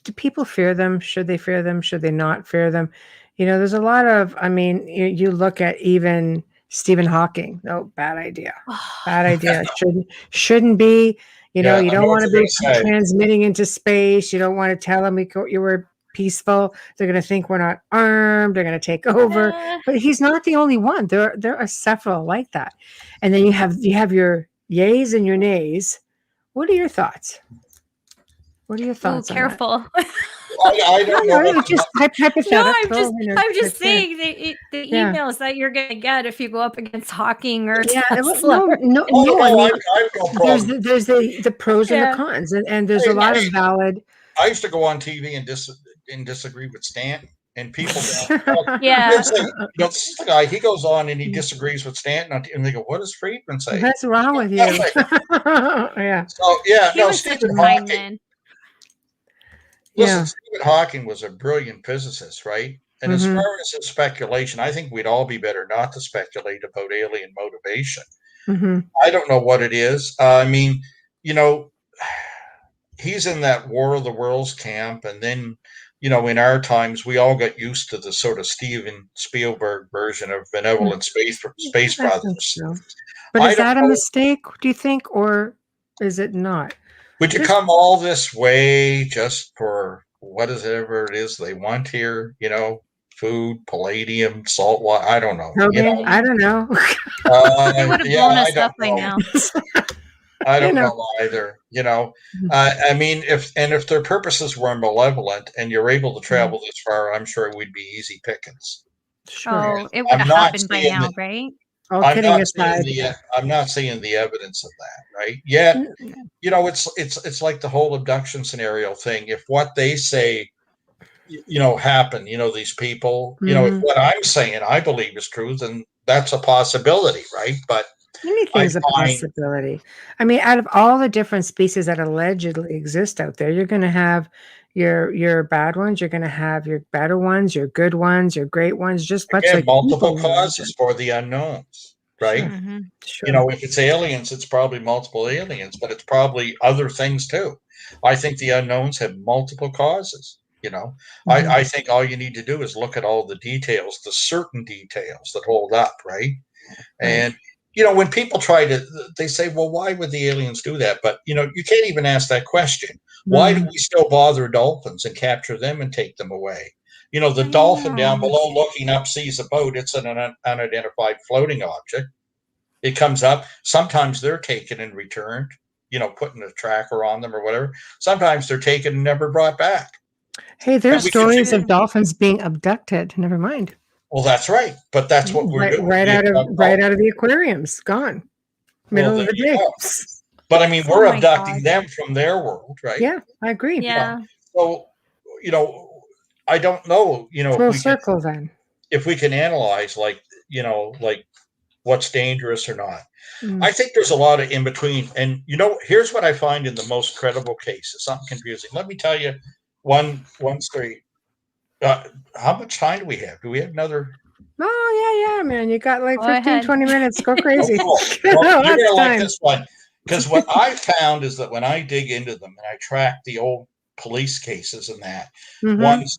do people fear them? Should they fear them? Should they not fear them? There's a lot of, I mean, you look at even Stephen Hawking. No, bad idea. Bad idea. Shouldn't be. Yeah, You I know don't what want to you're going be to say. transmitting into space. You don't want to tell them you were peaceful. They're going to think we're not armed. They're going to take over. Uh, But he's not the only one. There are several like that. And then you have your yays and your nays. What are your thoughts? What are your ooh, thoughts on that? careful. I don't know No, what it's just the, No, I'm hypothetical. just I'm just Right there. saying the Yeah. emails that you're gonna get if you go up against Hawking or Yeah. Tesla. No, no, oh no. I no, mean, I've no there's problem. the pros and the Yeah. cons, and there's a Hey, lot of valid. I used to go on TV and disagree with Stanton, and people Yeah. they'll say, this is the guy. He goes on and he disagrees with Stanton, and they go, "What does Friedman say?" What's wrong with you? Nothing. Yeah. So yeah, He no, was such Stephen a kind Hawking. man. Listen, Yeah. Stephen Hawking was a brilliant physicist, right? And as Mm-hmm. far as his speculation, I think we'd all be better not to speculate about alien motivation. Mm-hmm. I don't know what it is. I mean, you know, he's in that War of the Worlds camp, and then, in our times, we all got used to the sort of Steven Spielberg version of benevolent space I think brothers. so. But I is don't that a know. mistake, do you think, or is it not? Would you Just come all this way just for whatever it is they want here? Food, palladium, salt water. I don't know. Rogan? I don't know. They would have Yeah, blown I us don't up by know. now. I you don't know. know either. I mean, if their purposes were malevolent and you're able to travel this far, I'm sure it would be easy pickets. Sure. Oh, it would I'm have not happened by seeing now, right? All I'm kidding not seeing aside. the I'm not seeing the evidence of that, right? Yet, it's like the whole abduction scenario thing. If what they say happen. These people. If Mhm. what I'm saying I believe is true, then that's a possibility, right? But I Anything's a find possibility. I mean, out of all the different species that allegedly exist out there, you're going to have your bad ones, you're going to have your better ones, your good ones, your great ones, just much again like multiple people causes imagine. for the unknowns, right? Sure, Mm-hmm. sure. If it's aliens, it's probably multiple aliens, but it's probably other things too. I think the unknowns have multiple causes. Mhm. I think all you need to do is look at all the details, the certain details that hold up, right? Right. And when people try to, they say, well, why would the aliens do that? But you can't even ask that question. Why do Mhm. we still bother dolphins and capture them and take them away? The I dolphin down know. below looking up sees a boat. It's an unidentified floating object. It comes up. Sometimes they're taken and returned, putting a tracker on them or whatever. Sometimes they're taken and never brought back. Hey, And there's we can see, stories of dolphins being abducted. Never mind. well, that's right. But that's what we're Right, doing. right We out of abduct right dolphins. out of the aquariums, gone. Well, Middle there of the you day. go. But I mean, Oh we're my abducting God. them from their world, right? Yeah, I agree. Yeah. So, you know, I don't know, if Full circle then. we can analyze like what's dangerous or not. Mm. I think there's a lot of in between. And here's what I find in the most credible cases. Something confusing. Let me tell you one story. How much time do we have? Do we have another? Oh, yeah, man. You got like Go 15, ahead. 20 minutes. Go Oh, crazy. cool. Well, you're Lots gonna of like time. this one because what I found is that when I dig into them and I track the old police cases and that Mm-hmm. ones,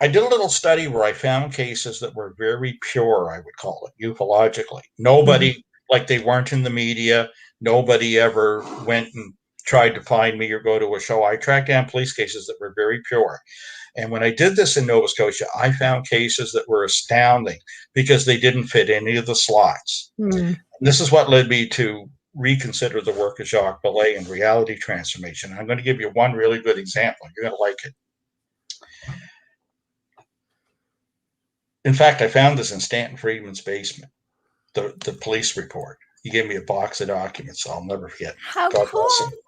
I did a little study where I found cases that were very pure, I would call it, ufologically. Mm-hmm. Nobody, like they weren't in the media, nobody ever went and tried to find me or go to a show. I tracked down police cases that were very pure. And when I did this in Nova Scotia, I found cases that were astounding because they didn't fit any of the slots. Mm. And this is what led me to reconsider the work of Jacques Vallée in reality transformation. I'm going to give you one really good example. You're going to like it. In fact, I found this in Stanton Friedman's basement, the police report. He gave me a box of documents I'll never forget. How God cool. bless him.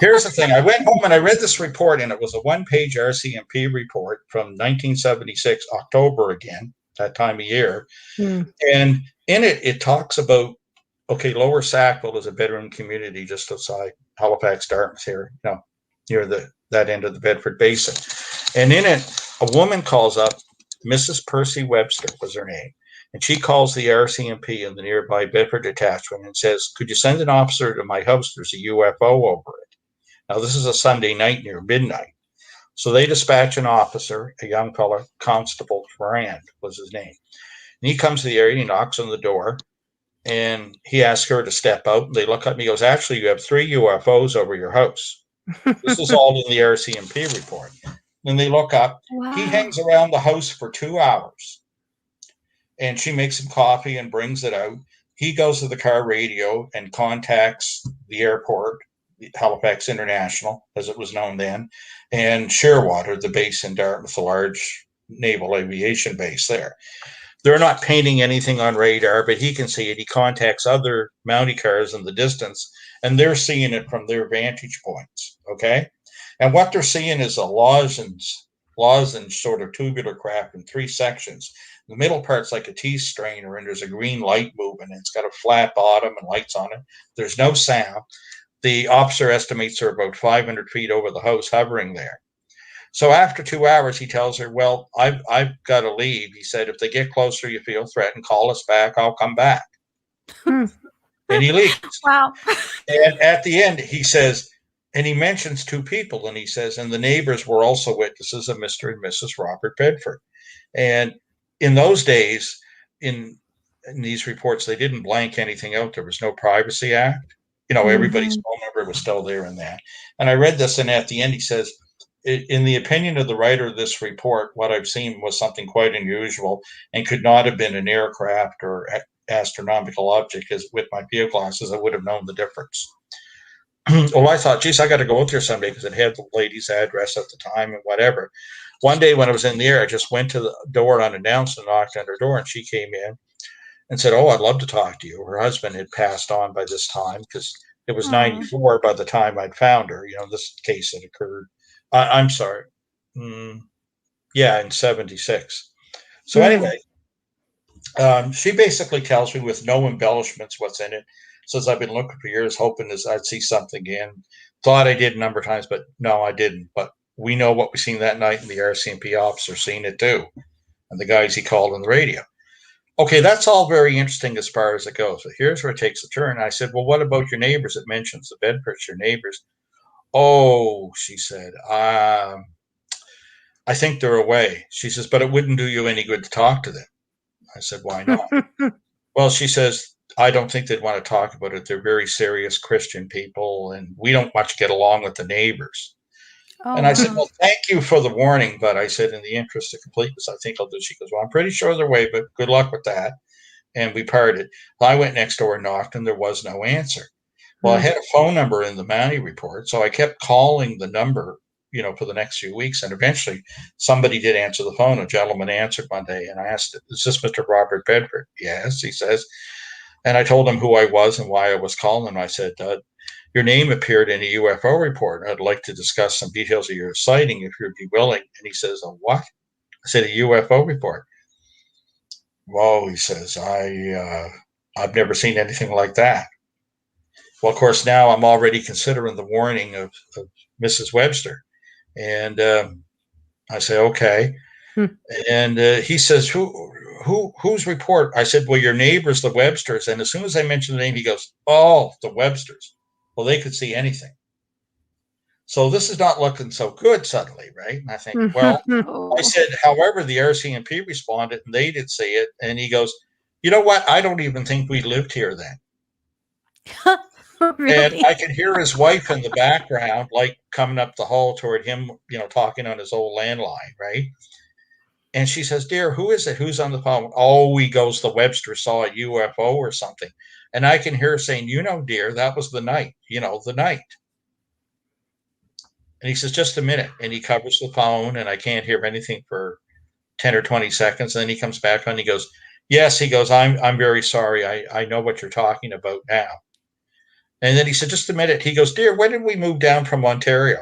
Here's the thing. I went home and I read this report, and it was a one-page RCMP report from 1976, October again, that time of year. Mm. And in it, it talks about, okay, Lower Sackville is a bedroom community just outside Halifax, Dartmouth here, near that end of the Bedford Basin. And in it, a woman calls up, Mrs. Percy Webster was her name. And she calls the RCMP in the nearby Bedford detachment and says, could you send an officer to my house? There's a UFO over it. Now, this is a Sunday night near midnight. So they dispatch an officer, a young fellow, Constable Ferrand was his name. And he comes to the area, he knocks on the door, and he asks her to step out. And they look at me, he goes, actually, you have 3 UFOs over your house. This is all in the RCMP report. Then they look up. He Wow. hangs around the house for 2 hours. And she makes him coffee and brings it out. He goes to the car radio and contacts the airport, Halifax International, as it was known then, and Shearwater, the base in Dartmouth, the large naval aviation base there. They're not painting anything on radar, but he can see it. He contacts other Mountie cars in the distance, and they're seeing it from their vantage points. Okay. And what they're seeing is a lozenge sort of tubular craft in 3 sections. The middle part's like a tea strainer, and there's a green light moving. It's got a flat bottom and lights on it. There's no sound. The officer estimates they're about 500 feet over the house, hovering there. So after 2 hours, he tells her, well, I've got to leave. He said, if they get closer, you feel threatened, call us back. I'll come back. Mm. And he leaves. Wow. And at the end, he says, and he mentions 2 people, and he says, and the neighbors were also witnesses of Mr. and Mrs. Robert Bedford. And in those days, in these reports, they didn't blank anything out. There was no Privacy Act. Everybody's Mhm. phone number was still there in that. And I read this, and at the end, he says, in the opinion of the writer of this report, what I've seen was something quite unusual and could not have been an aircraft or astronomical object, because with my field glasses, I would have known the difference. Well, I thought, geez, I got to go out there someday because it had the lady's address at the time and whatever. One day when I was in the air, I just went to the door unannounced and knocked on her door, and she came in and said, oh, I'd love to talk to you. Her husband had passed on by this time because it was Oh. 94 by the time I'd found her. This case had occurred. I'm sorry, Yeah, in 76. So anyway, she basically tells me with no embellishments what's in it. Says I've been looking for years, hoping I'd see something again. Thought I did a number of times, but no, I didn't. But we know what we seen that night, and the RCMP officer seen it too, and the guys he called on the radio. Okay, that's all very interesting as far as it goes. But here's where it takes a turn. I said, well, what about your neighbors? It mentions the Bedfords, your neighbors. Oh, she said, I think they're away. She says, but it wouldn't do you any good to talk to them. I said, why not? Well, she says, I don't think they'd want to talk about it. They're very serious Christian people, and we don't much get along with the neighbors. And I said, well, thank you for the warning, but I said, in the interest of completeness, I think I'll do. She goes, well, I'm pretty sure they're away, but good luck with that. And we parted. I went next door and knocked, and there was no answer. Well, I had a phone number in the Mountie report, so I kept calling the number, for the next few weeks. And eventually somebody did answer the phone. A gentleman answered one day, and I asked, is this Mr. Robert Bedford? Yes, he says. And I told him who I was and why I was calling him. I said, your name appeared in a UFO report. I'd like to discuss some details of your sighting if you'd be willing. And he says, a what? I said, a UFO report. Whoa, he says, I've never seen anything like that. Well, of course, now I'm already considering the warning of Mrs. Webster. And I say, okay. And he says, whose report? I said, well, your neighbors, the Websters. And as soon as I mentioned the name, he goes, oh, the Websters. Well, they could see anything. So this is not looking so good suddenly, right? And I think, well, I said, however, the RCMP responded and they did see it. And he goes, you know what? I don't even think we lived here then. Really? And I can hear his wife in the background, like coming up the hall toward him, talking on his old landline, right? And she says, dear, who is it? Who's on the phone? Oh, he goes, the Webster saw a UFO or something. And I can hear her saying, dear, that was the night, the night. And he says, just a minute. And he covers the phone and I can't hear anything for 10 or 20 seconds. And then he comes back on and he goes, yes, he goes, I'm very sorry. I know what you're talking about now. And then he said, just a minute. He goes, dear, when did we move down from Ontario?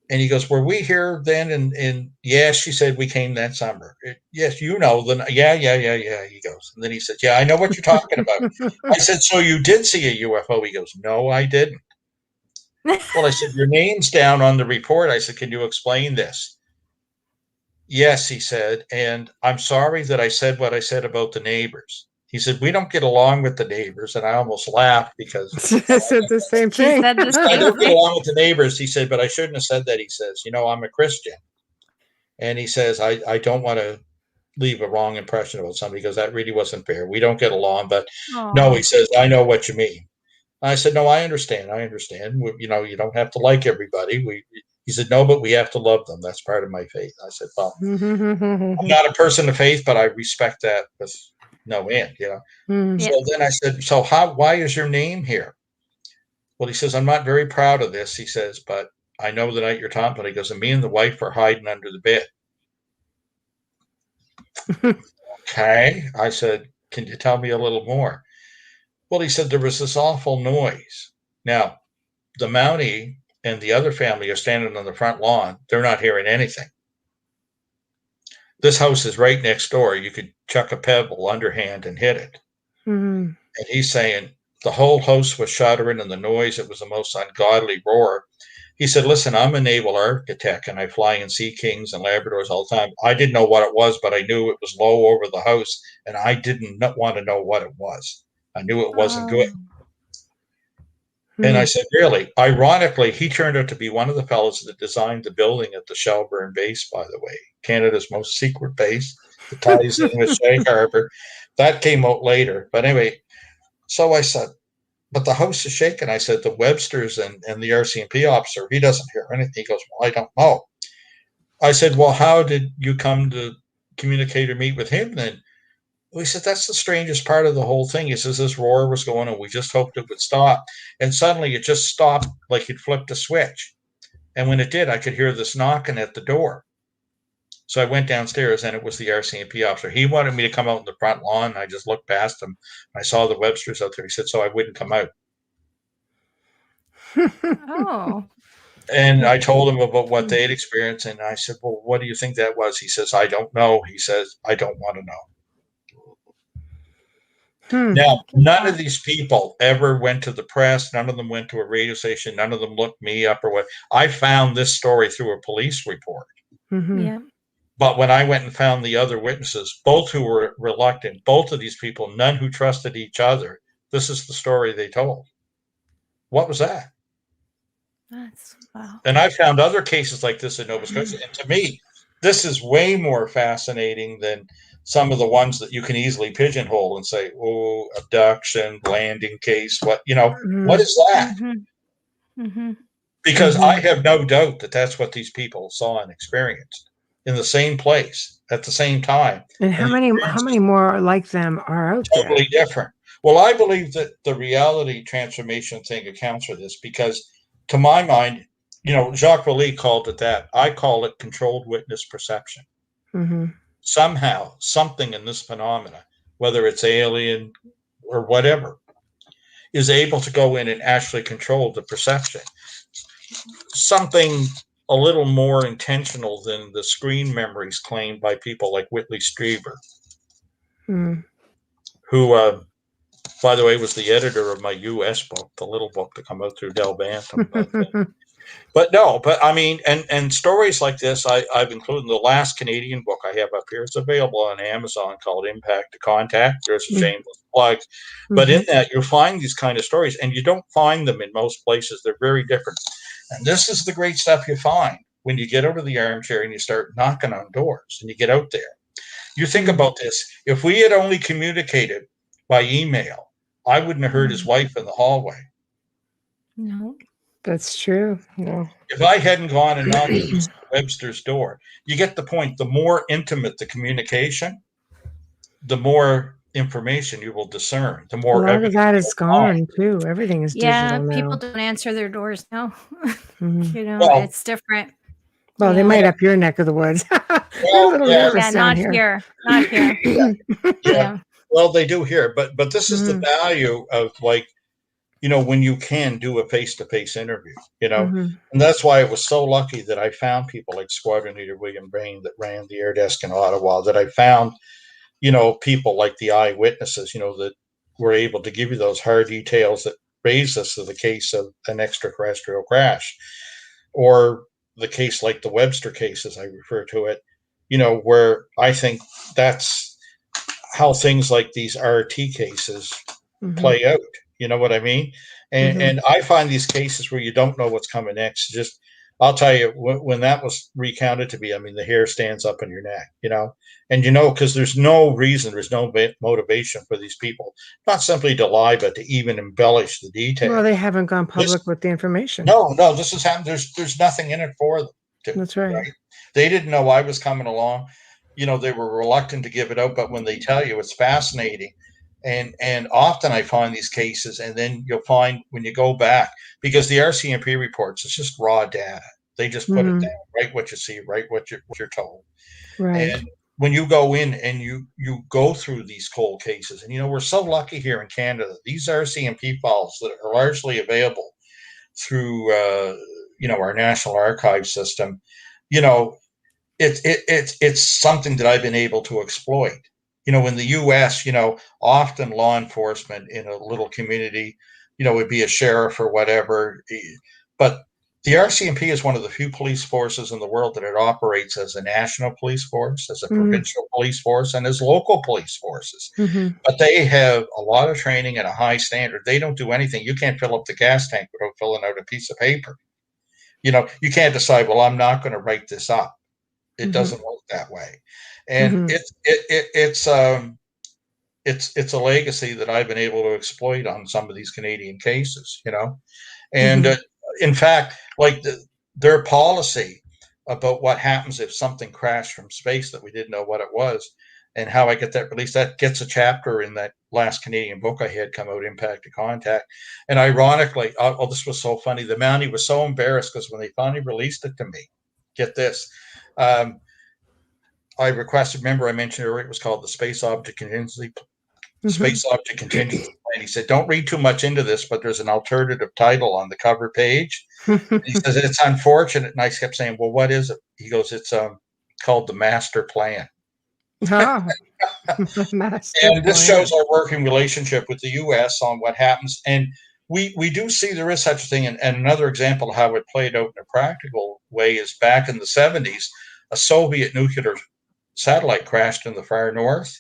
And he goes, were we here then? And yes, she said, we came that summer. Yes, yeah. He goes. And then he said, yeah, I know what you're talking about. I said, so you did see a UFO? He goes, no, I didn't. Well, I said, your name's down on the report. I said, can you explain this? Yes, he said, and I'm sorry that I said what I said about the neighbors. He said, we don't get along with the neighbors. And I almost laughed because I said the same thing. I don't get along with the neighbors. He said, but I shouldn't have said that. He says, I'm a Christian. And he says, I don't want to leave a wrong impression about somebody because that really wasn't fair. We don't get along. But no, he says, I know what you mean. I said, no, I understand. You don't have to like everybody. He said, no, but we have to love them. That's part of my faith. I said, well, I'm not a person of faith, but I respect that with no end, So then I said, so why is your name here? Well, he says, I'm not very proud of this. He says, but I know the night you're talking about. He goes, and me and the wife are hiding under the bed. Okay. I said, can you tell me a little more? Well, he said, there was this awful noise. Now, the Mountie and the other family are standing on the front lawn. They're not hearing anything. This house is right next door. You could chuck a pebble underhand and hit it. Mm-hmm. And he's saying the whole house was shuddering and the noise, it was the most ungodly roar. He said, listen, I'm a naval architect and I fly in Sea Kings and Labradors all the time. I didn't know what it was, but I knew it was low over the house and I didn't want to know what it was. I knew it wasn't good. And I said, really? Ironically, he turned out to be one of the fellows that designed the building at the Shelburne base, by the way, Canada's most secret base that ties in with Shag Harbour. That came out later. But anyway, so I said, but the house is shaking. I said, the Websters and the RCMP officer, he doesn't hear anything. He goes, well, I don't know. I said, well, how did you come to communicate or meet with him then? Well, he said, that's the strangest part of the whole thing. He says, this roar was going on. We just hoped it would stop. And suddenly it just stopped like he'd flipped a switch. And when it did, I could hear this knocking at the door. So I went downstairs and it was the RCMP officer. He wanted me to come out in the front lawn. And I just looked past him. I saw the Websters out there. He said, so I wouldn't come out. Oh. And I told him about what they had experienced, and I said, "Well, what do you think that was?" He says, "I don't know." He says, "I don't want to know." Now, none of these people ever went to the press. None of them went to a radio station. None of them looked me up or what. I found this story through a police report. Yeah. But when I went and found the other witnesses, both who were reluctant, both of these people, none who trusted each other, this is the story they told. What was that? That's wow. And I found other cases like this in Nova Scotia. And to me, this is way more fascinating than some of the ones that you can easily pigeonhole and say, oh, abduction, landing case, what is that? Because I have no doubt that that's what these people saw and experienced in the same place at the same time. And how many more like them are out there? Totally different. Well, I believe that the reality transformation thing accounts for this because, to my mind, Jacques Vallée called it that. I call it controlled witness perception. Somehow, something in this phenomena, whether it's alien or whatever, is able to go in and actually control the perception. Something a little more intentional than the screen memories claimed by people like Whitley Strieber, who, by the way, was the editor of my U.S. book, the little book that come out through Del Bantam. But I mean, and stories like this, I've included in the last Canadian book I have up here. It's available on Amazon called Impact to Contact. There's a shameless plug. But in that, you'll find these kind of stories, and you don't find them in most places. They're very different. And this is the great stuff you find when you get out of the armchair and you start knocking on doors and you get out there. You think about this. If we had only communicated by email, I wouldn't have heard his wife in the hallway. No. That's true. No. If I hadn't gone and knocked on Webster's door, you get the point. The more intimate the communication, the more information you will discern. The more a lot of that is gone too. Everything is digital now. People don't answer their doors now. It's different. Well, they might up your neck of the woods. Not here. Not here. Yeah. Well, they do here, but this is the value of when you can do a face-to-face interview, and that's why it was so lucky that I found people like Squadron Leader William Bain that ran the air desk in Ottawa, that I found, people like the eyewitnesses, that were able to give you those hard details that raised us to the case of an extraterrestrial crash, or the case like the Webster case, as I refer to it, where I think that's how things like these RT cases play out. You know what I mean? And I find these cases where you don't know what's coming next. Just, I'll tell you, when that was recounted to me, I mean, the hair stands up on your neck, and because there's no reason, there's no motivation for these people, not simply to lie, but to even embellish the details. Well, they haven't gone public with the information. No, this has happened. There's nothing in it for them. That's right. They didn't know I was coming along. They were reluctant to give it out, but when they tell you, it's fascinating. And often I find these cases, and then you'll find when you go back, because the RCMP reports, it's just raw data. They just put it down, write what you see, write what you're told. Right. And when you go in and you go through these cold cases, and we're so lucky here in Canada, these RCMP files that are largely available through our National Archive system, it's something that I've been able to exploit. In the U.S., often law enforcement in a little community, would be a sheriff or whatever. But the RCMP is one of the few police forces in the world that it operates as a national police force, as a provincial police force, and as local police forces. But they have a lot of training and a high standard. They don't do anything. You can't fill up the gas tank without filling out a piece of paper. You can't decide, well, I'm not going to write this up. It doesn't work that way. And it's a legacy that I've been able to exploit on some of these Canadian cases, and in fact, like their policy about what happens if something crashed from space that we didn't know what it was, and how I get that released, that gets a chapter in that last Canadian book I had come out, Impact to Contact. And ironically, this was so funny. The Mountie was so embarrassed because when they finally released it to me, get this. I requested, remember I mentioned earlier, it was called the Space Object Contingency Space Object Contingency Plan. He said, don't read too much into this, but there's an alternative title on the cover page. He says, it's unfortunate. And I kept saying, well, what is it? He goes, it's called the Master Plan. Oh, master And this plan. shows our working relationship with the U.S. on what happens. And we do see there is such a thing. And another example of how it played out in a practical way is back in the 70s, a Soviet nuclear satellite crashed in the far north,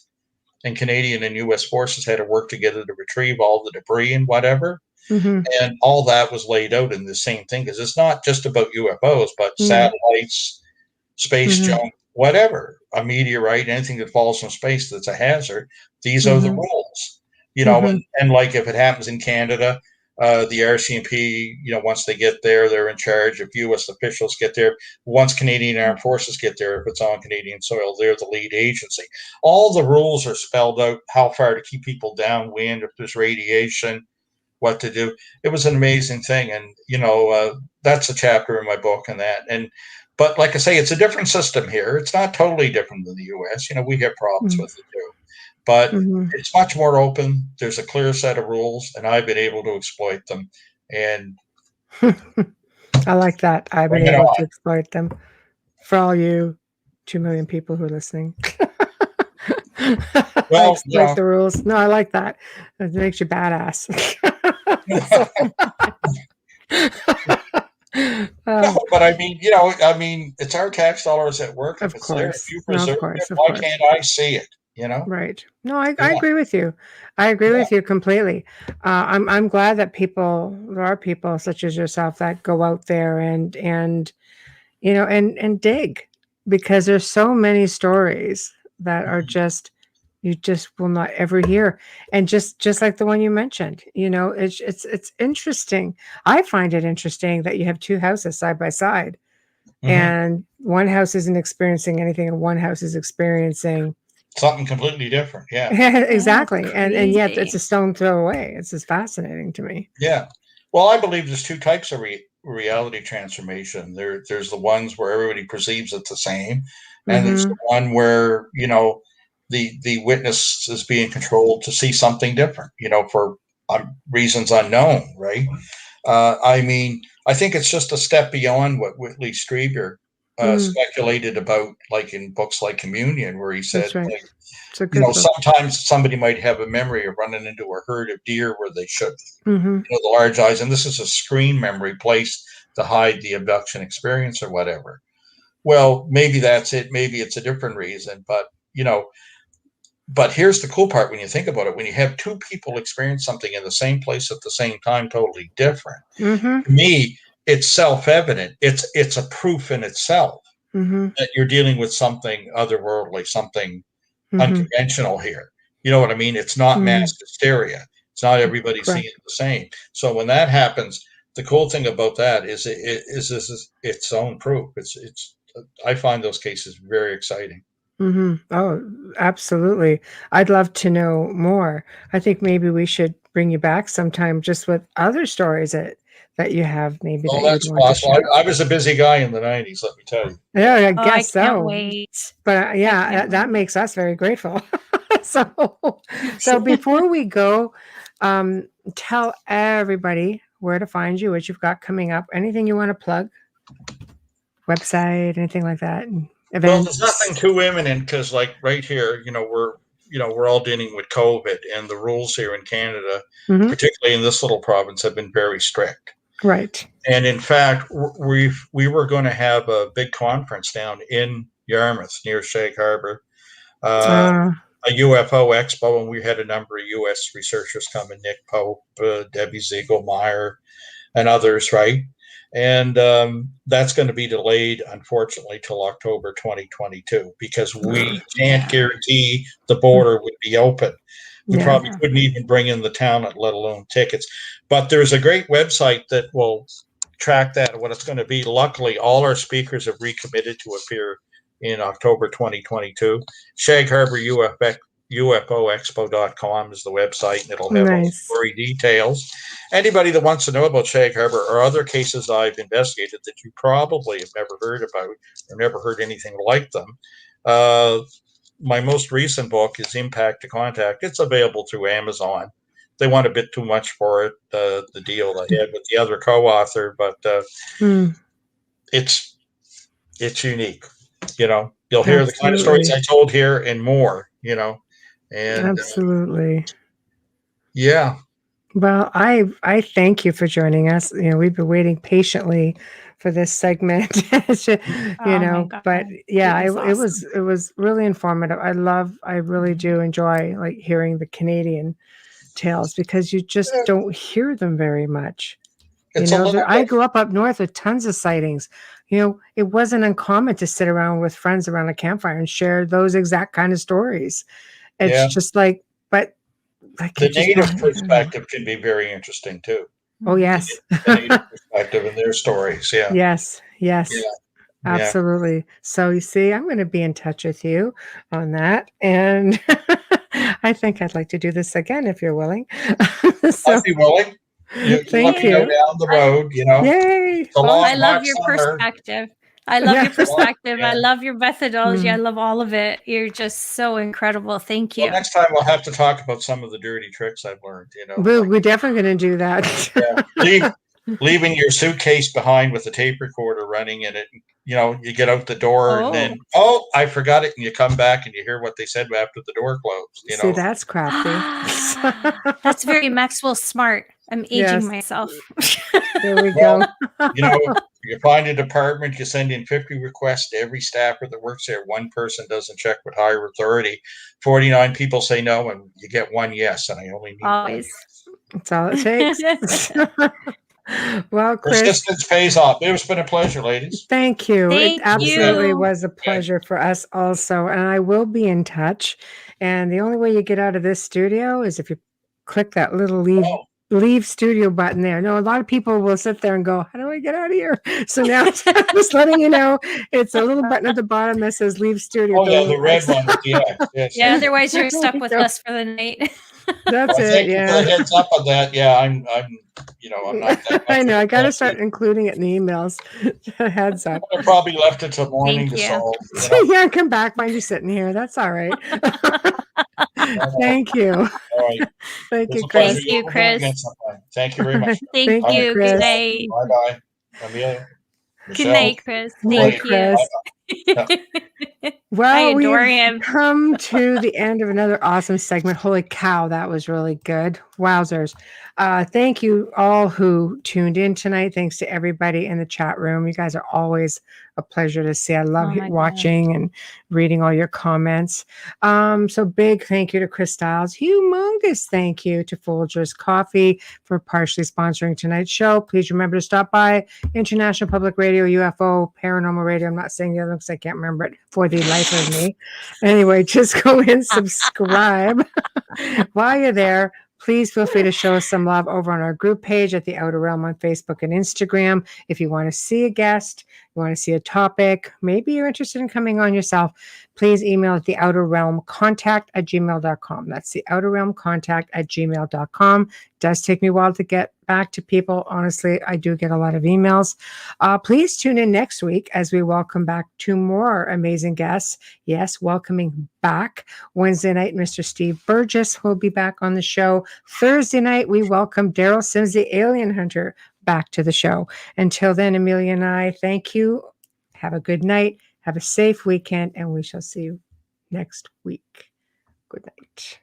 and Canadian and U.S. forces had to work together to retrieve all the debris and whatever. Mm-hmm. And all that was laid out in the same thing, because it's not just about UFOs, but satellites, space junk, whatever, a meteorite, anything that falls from space that's a hazard. These are the rules, and like if it happens in Canada, the RCMP, once they get there, they're in charge. If U.S. officials get there, once Canadian Armed Forces get there, if it's on Canadian soil, they're the lead agency. All the rules are spelled out, how far to keep people downwind, if there's radiation, what to do. It was an amazing thing. And, that's a chapter in my book and that. But like I say, it's a different system here. It's not totally different than the U.S. We have problems with it too. But it's much more open. There's a clear set of rules, and I've been able to exploit them. And I like that. I've been able to exploit them. For all you 2 million people who are listening. Well, I exploit the rules. No, I like that. It makes you badass. No, but I mean, it's our tax dollars at work. If it's there, if you preserve it, why can't I see it? Right. No, I agree with you. I agree with you completely. I'm glad that there are people such as yourself that go out there and dig, because there's so many stories that are you just will not ever hear. And just like the one you mentioned, it's interesting. I find it interesting that you have two houses side by side, and one house isn't experiencing anything and one house is experiencing something completely different. Yeah. Exactly. And yet it's a stone throw away. It's just fascinating to me. Yeah. Well, I believe there's two types of reality transformation. There's the ones where everybody perceives it the same, and there's the one where the witness is being controlled to see something different, for reasons unknown, right? I think it's just a step beyond what Whitley Strieber speculated about, like in books like Communion, where he said, sometimes somebody might have a memory of running into a herd of deer where they shouldn't, the large eyes, and this is a screen memory placed to hide the abduction experience or whatever. Well, maybe that's it. Maybe it's a different reason, but here's the cool part when you think about it. When you have two people experience something in the same place at the same time, totally different, to me, it's self-evident. It's a proof in itself that you're dealing with something otherworldly, something unconventional here. You know what I mean? It's not mass hysteria. It's not everybody seeing it the same. So when that happens, the cool thing about that is this is its own proof. I find those cases very exciting. Oh, absolutely. I'd love to know more. I think maybe we should bring you back sometime just with other stories that you have maybe. Oh, that's possible. I was a busy guy in the 90s, let me tell you. Yeah, I guess so. I can't wait. But that makes us very grateful. So before we go, tell everybody where to find you, what you've got coming up, anything you want to plug, website, anything like that. Events. Well, there's nothing too imminent because, like right here, we're all dealing with COVID, and the rules here in Canada, particularly in this little province, have been very strict. Right. And in fact, we were going to have a big conference down in Yarmouth near Shag Harbour, a UFO expo, and we had a number of U.S. researchers coming, Nick Pope, Debbie Ziegelmeyer, and others, right? And that's going to be delayed, unfortunately, till October 2022 because we can't guarantee the border would be open. We probably couldn't even bring in the talent, let alone tickets. But there's a great website that will track that, what it's going to be. Luckily, all our speakers have recommitted to appear in October 2022. Shag Harbour UFOexpo.com is the website, and it'll have all the story details. Anybody that wants to know about Shag Harbour or other cases I've investigated that you probably have never heard about or never heard anything like them, my most recent book is Impact to Contact. It's available through Amazon. They want a bit too much for it, the deal I had with the other co-author, but it's unique. You'll hear the kind of stories I told here and more. And absolutely. Yeah. Well, I thank you for joining us. We've been waiting patiently for this segment, but yeah, awesome. it was really informative. I really do enjoy like hearing the Canadian tales because you just don't hear them very much. I grew up north with tons of sightings. It wasn't uncommon to sit around with friends around a campfire and share those exact kind of stories. It's just like, but the native perspective can be very interesting too. Oh, yes. The native perspective and their stories. Yeah. Yes. Absolutely. So you see, I'm going to be in touch with you on that. And I think I'd like to do this again if you're willing. I'd be willing. Thank you. Go down the road, Yay. I love your perspective. I love your perspective. I love your methodology. I love all of it. You're just so incredible. Thank you. Well, next time we'll have to talk about some of the dirty tricks I've learned. We're definitely going to do that. Leaving your suitcase behind with the tape recorder running and it, you get out the door and then, I forgot it. And you come back and you hear what they said after the door closed. See, that's crafty. That's very Maxwell Smart. I'm aging myself. There we go. You find a department, you send in 50 requests to every staffer that works there. One person doesn't check with higher authority. 49 people say no, and you get one yes. And I only need always. That's all it takes. Well, Chris, persistence pays off. It's been a pleasure, ladies. Thank you. It absolutely was a pleasure for us also. And I will be in touch. And the only way you get out of this studio is if you click that little leave studio button there. No, a lot of people will sit there and go, how do I get out of here? So now I'm just letting you know, it's a little button at the bottom that says leave studio. Oh, yeah, the red one. Yeah, otherwise you're stuck with us for the night. That's it. Thank you for the heads up on that. Yeah, I'm not that I know. I got to start including it in the emails. Heads up. I probably left it till morning to solve. Yeah, come back. Find you sitting here. That's all right. Thank you. All right. Thank you, Chris. Thank you, Chris. Thank you very much. Thank you. Chris. Good night. Bye-bye. Amelia. Good night, Chris. Thank you. Well, I adore him. Come to the end of another awesome segment. Holy cow, that was really good. Wowzers. Thank you all who tuned in tonight. Thanks to everybody in the chat room. You guys are always a pleasure to see. I love watching and reading all your comments. So big thank you to Chris Stiles. Humongous thank you to Folgers Coffee for partially sponsoring tonight's show. Please remember to stop by International Public Radio, UFO, Paranormal Radio. I'm not saying the other because I can't remember it for the life of me. Anyway, just go and subscribe. While you're there, please feel free to show us some love over on our group page at The Outer Realm on Facebook and Instagram. If you want to see a guest, you want to see a topic, maybe you're interested in coming on yourself, please email at theouterrealmcontact@gmail.com. That's theouterrealmcontact@gmail.com. It does take me a while to get back to people. Honestly, I do get a lot of emails. Please tune in next week as we welcome back two more amazing guests. Yes, welcoming back Wednesday night, Mr. Steve Burgess will be back on the show. Thursday night, we welcome Daryl Sims, the alien hunter, back to the show. Until then, Amelia and I thank you. Have a good night. Have a safe weekend, and we shall see you next week. Good night.